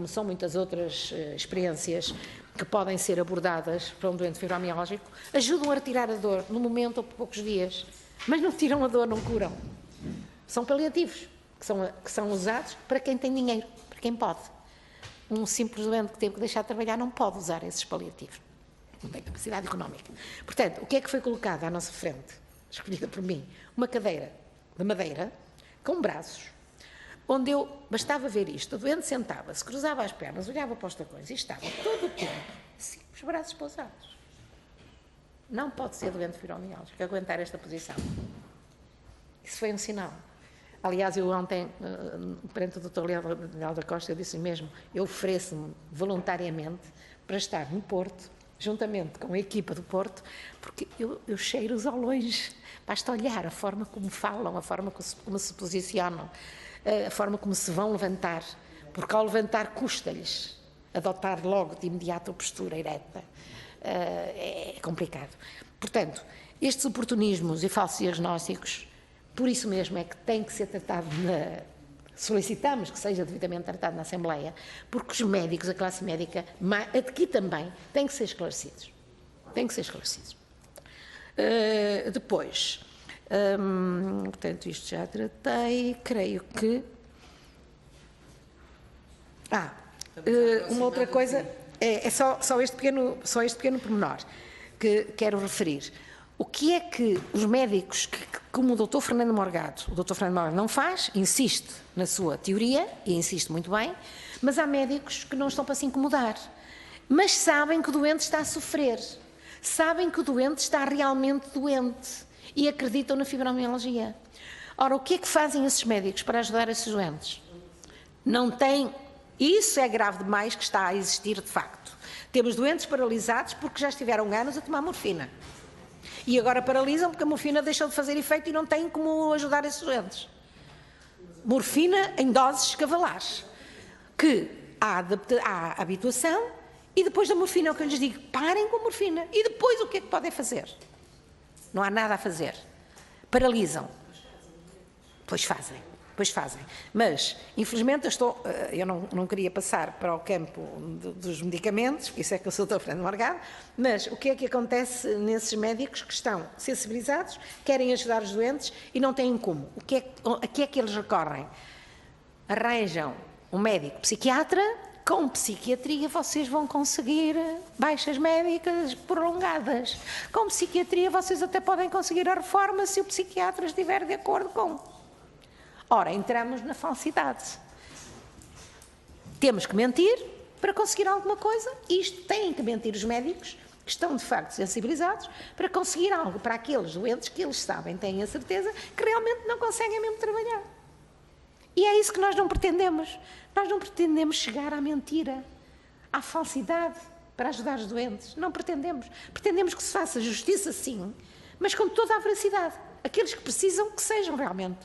são muitas outras experiências que podem ser abordadas para um doente fibromiálgico, ajudam a retirar a dor no momento ou por poucos dias, mas não tiram a dor, não curam. São paliativos que são usados para quem tem dinheiro, para quem pode. Um simples doente que teve que deixar de trabalhar não pode usar esses paliativos. Não tem capacidade económica. Portanto, o que é que foi colocado à nossa frente, escolhida por mim? Uma cadeira de madeira, com braços, onde bastava ver isto, o doente sentava-se, cruzava as pernas, olhava para os tacões e estava todo o tempo assim, os braços pousados. Não pode ser doente fibromiálgico aguentar esta posição. Isso foi um sinal. Aliás, eu ontem, perante o Dr. Leal da Costa, eu disse mesmo, eu ofereço-me voluntariamente para estar no Porto, juntamente com a equipa do Porto, porque eu cheiro-os ao longe. Basta olhar a forma como falam, a forma como se posicionam, a forma como se vão levantar, porque ao levantar custa-lhes adotar logo de imediato a postura ereta. É complicado. Portanto, estes oportunismos e falsos diagnósticos, por isso mesmo é que tem que ser tratado solicitamos que seja devidamente tratado na Assembleia, porque os médicos, a classe médica, aqui também, têm que ser esclarecidos. Têm que ser esclarecidos. Depois, portanto, isto já tratei, creio que... uma outra coisa, é só este pequeno pormenor que quero referir. O que é que os médicos, como o Dr. Fernando Morgado, não faz, insiste na sua teoria, e insiste muito bem, mas há médicos que não estão para se incomodar, mas sabem que o doente está a sofrer, sabem que o doente está realmente doente e acreditam na fibromialgia. Ora, o que é que fazem esses médicos para ajudar esses doentes? Não têm... Isso é grave demais que está a existir de facto. Temos doentes paralisados porque já estiveram anos a tomar morfina. E agora paralisam porque a morfina deixou de fazer efeito e não têm como ajudar esses doentes. Morfina em doses cavalares, que há habituação e depois da morfina, é o que eu lhes digo, parem com a morfina. E depois o que é que podem fazer? Não há nada a fazer. Paralisam. Pois fazem. Mas, infelizmente, eu não queria passar para o campo dos medicamentos, por isso é que eu sou o Dr. Fernando Morgado, mas o que é que acontece nesses médicos que estão sensibilizados, querem ajudar os doentes e não têm como? A que é que eles recorrem? Arranjam um médico psiquiatra, com psiquiatria vocês vão conseguir baixas médicas prolongadas. Com psiquiatria vocês até podem conseguir a reforma se o psiquiatra estiver de acordo com... Ora, entramos na falsidade. Temos que mentir para conseguir alguma coisa, e isto têm que mentir os médicos, que estão de facto sensibilizados, para conseguir algo para aqueles doentes que eles sabem, têm a certeza, que realmente não conseguem mesmo trabalhar. E é isso que nós não pretendemos. Nós não pretendemos chegar à mentira, à falsidade, para ajudar os doentes. Não pretendemos. Pretendemos que se faça justiça, sim, mas com toda a veracidade. Aqueles que precisam, que sejam realmente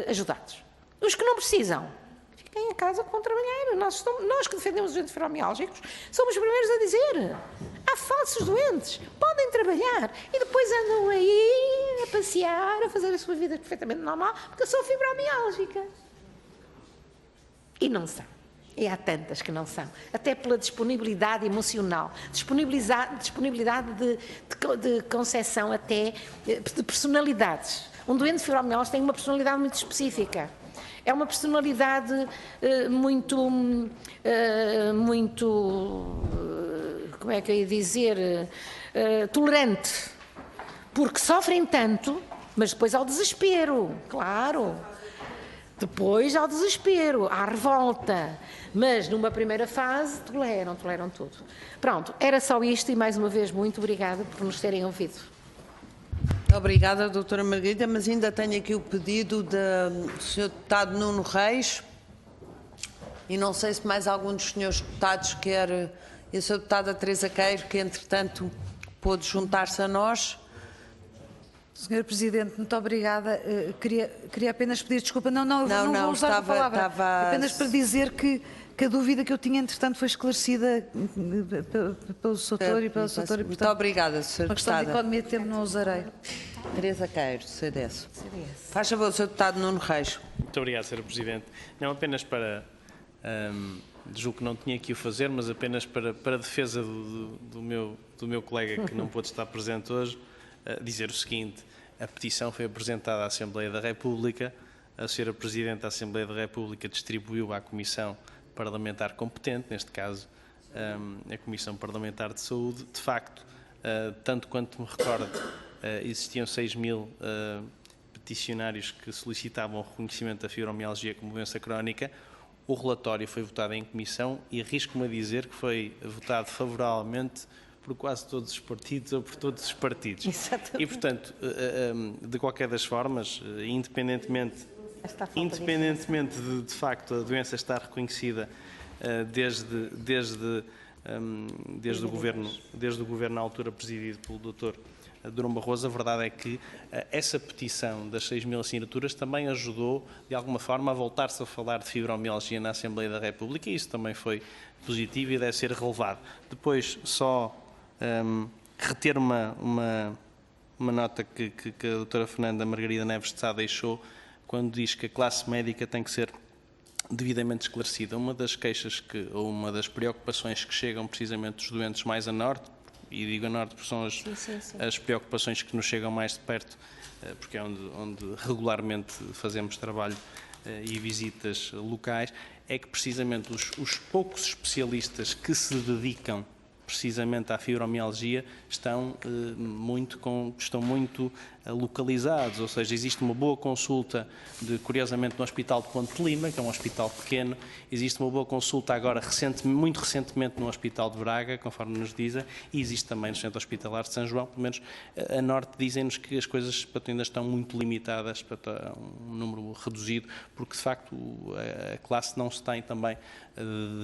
ajudados. Os que não precisam, fiquem em casa que vão trabalhar. Nós que defendemos os doentes fibromiálgicos somos os primeiros a dizer: há falsos doentes, podem trabalhar e depois andam aí a passear, a fazer a sua vida perfeitamente normal, porque eu sou fibromiálgica. E não são. E há tantas que não são. Até pela disponibilidade emocional, disponibilidade de concepção, até de personalidades. Um doente fibromialgia tem uma personalidade muito específica. É uma personalidade muito, como é que eu ia dizer, tolerante. Porque sofrem tanto, mas depois há o desespero, claro. Depois há o desespero, há a revolta. Mas numa primeira fase toleram tudo. Pronto, era só isto e mais uma vez muito obrigada por nos terem ouvido. Obrigada, doutora Margarida, mas ainda tenho aqui o pedido do Sr. Deputado Nuno Reis e não sei se mais algum dos senhores deputados quer, e a Sra. Deputada Teresa Queiro, que entretanto pôde juntar-se a nós. Senhora Presidente, muito obrigada. Queria apenas pedir desculpa. Não vou usar a palavra. Apenas para dizer que que a dúvida que eu tinha, entretanto, foi esclarecida pelo Sr. Doutor e pela Sra. Doutora. Muito obrigada, Sra. Uma questão de Deputada. economia de tempo não usarei. Teresa Queiro, CDS. Faz favor, Sr. Deputado Nuno Reis. Muito obrigado, Sra. Presidente. Não apenas para, julgo que não tinha que o fazer, mas apenas para defesa do meu colega que não pôde estar presente hoje, dizer o seguinte: a petição foi apresentada à Assembleia da República, a Sra. Presidente da Assembleia da República distribuiu à Comissão Parlamentar competente, neste caso a Comissão Parlamentar de Saúde. De facto, tanto quanto me recordo, existiam 6.000 peticionários que solicitavam o reconhecimento da fibromialgia como doença crónica. O relatório foi votado em comissão e arrisco-me a dizer que foi votado favoravelmente por quase todos os partidos ou por todos os partidos. Exatamente. E, portanto, de qualquer das formas, independentemente de facto a doença estar reconhecida desde o governo na altura presidido pelo Dr. Durão Barroso, a verdade é que essa petição das 6.000 assinaturas também ajudou, de alguma forma, a voltar-se a falar de fibromialgia na Assembleia da República, e isso também foi positivo e deve ser relevado. Depois, só reter uma nota que a doutora Fernanda Margarida Neves de Sá deixou, quando diz que a classe médica tem que ser devidamente esclarecida. Uma das queixas ou uma das preocupações que chegam precisamente dos doentes mais a norte, e digo a norte porque são as preocupações que nos chegam mais de perto, porque é onde regularmente fazemos trabalho e visitas locais, é que precisamente os poucos especialistas que se dedicam precisamente à fibromialgia estão muito localizados, ou seja, existe uma boa consulta, curiosamente, no Hospital de Ponte Lima, que é um hospital pequeno, existe uma boa consulta agora, muito recentemente, no Hospital de Braga, conforme nos dizem, e existe também no Centro Hospitalar de São João. Pelo menos a norte dizem-nos que as coisas ainda estão muito limitadas para um número reduzido, porque de facto a classe não se tem também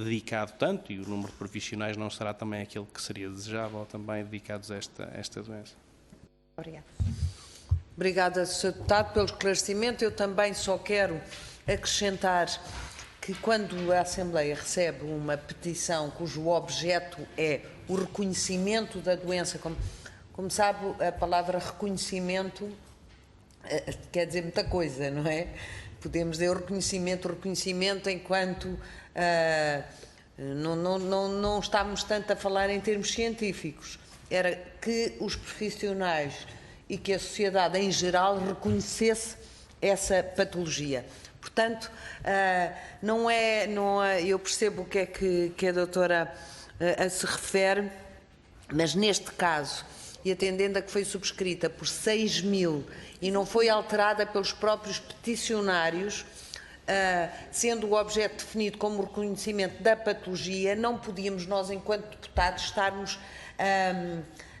dedicado tanto, e o número de profissionais não será também aquele que seria desejável também dedicados a esta doença. Obrigada. Obrigada, Sr. Deputado, pelo esclarecimento. Eu também só quero acrescentar que quando a Assembleia recebe uma petição cujo objeto é o reconhecimento da doença, como sabe, a palavra reconhecimento quer dizer muita coisa, não é? Podemos dizer o reconhecimento enquanto não estamos tanto a falar em termos científicos. Era que os profissionais e que a sociedade em geral reconhecesse essa patologia. Portanto, eu percebo o que é que a doutora se refere, mas neste caso, e atendendo a que foi subscrita por 6.000 e não foi alterada pelos próprios peticionários, sendo o objeto definido como o reconhecimento da patologia, não podíamos nós, enquanto deputados, estarmos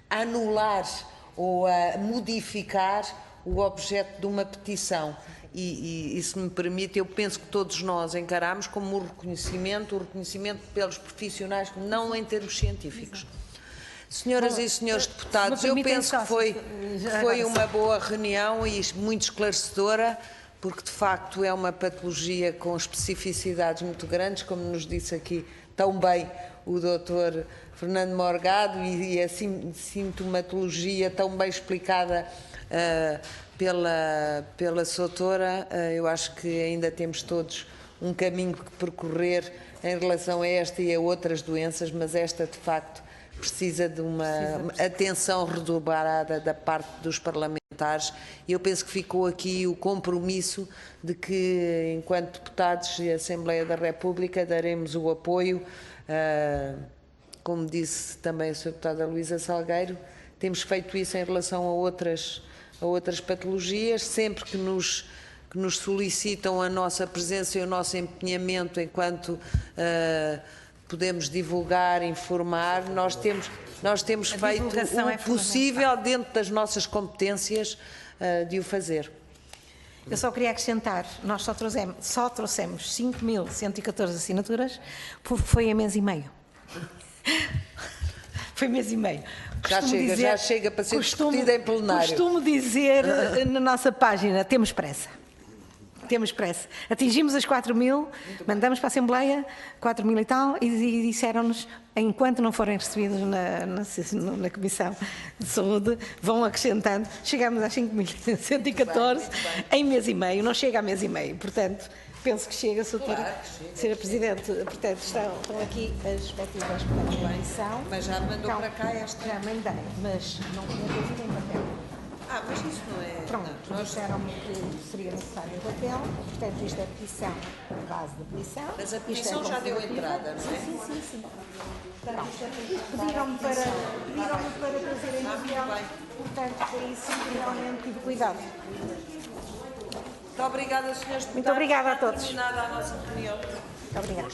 a anular ou a modificar o objeto de uma petição. E se me permite, eu penso que todos nós encaramos como o reconhecimento pelos profissionais, não em termos científicos. Senhoras e senhores deputados, eu penso que foi uma boa reunião e muito esclarecedora, porque de facto é uma patologia com especificidades muito grandes, como nos disse aqui tão bem o Dr. Fernando Morgado, e a sintomatologia tão bem explicada pela Soutora. Eu acho que ainda temos todos um caminho que percorrer em relação a esta e a outras doenças, mas esta de facto precisa de uma atenção redobrada da parte dos parlamentares, e eu penso que ficou aqui o compromisso de que, enquanto deputados e Assembleia da República, daremos o apoio, como disse também a Sra. Deputada Luísa Salgueiro, temos feito isso em relação a outras patologias, sempre que nos solicitam a nossa presença e o nosso empenhamento enquanto podemos divulgar, informar, nós temos feito o possível dentro das nossas competências de o fazer. Eu só queria acrescentar, nós só trouxemos 5.114 assinaturas, porque foi em mês e meio. Foi mês e meio. Já chega para ser discutida em plenário. Costumo dizer na nossa página, temos pressa. temos pressa. Atingimos as 4.000, mandamos para a Assembleia 4.000 e tal, e disseram-nos, enquanto não forem recebidos na Comissão de Saúde, vão acrescentando. Chegamos às 5.114 em mês e meio, não chega a mês e meio, portanto, penso que chega, Sra. Presidente. Portanto, estão aqui as respectivas para a comissão. Mas já mandou para cá esta? Já mandei, mas não tinha coisa em papel. Mas isso não é... Pronto, disseram-me que seria necessário o papel, portanto isto é petição, base da petição. Mas a petição já deu entrada, não é? Sim. Pediram-me para trazer em papel, portanto por isso realmente tive cuidado. Muito obrigada, senhores deputados. Muito obrigada a todos. Terminada a nossa reunião. Muito obrigada.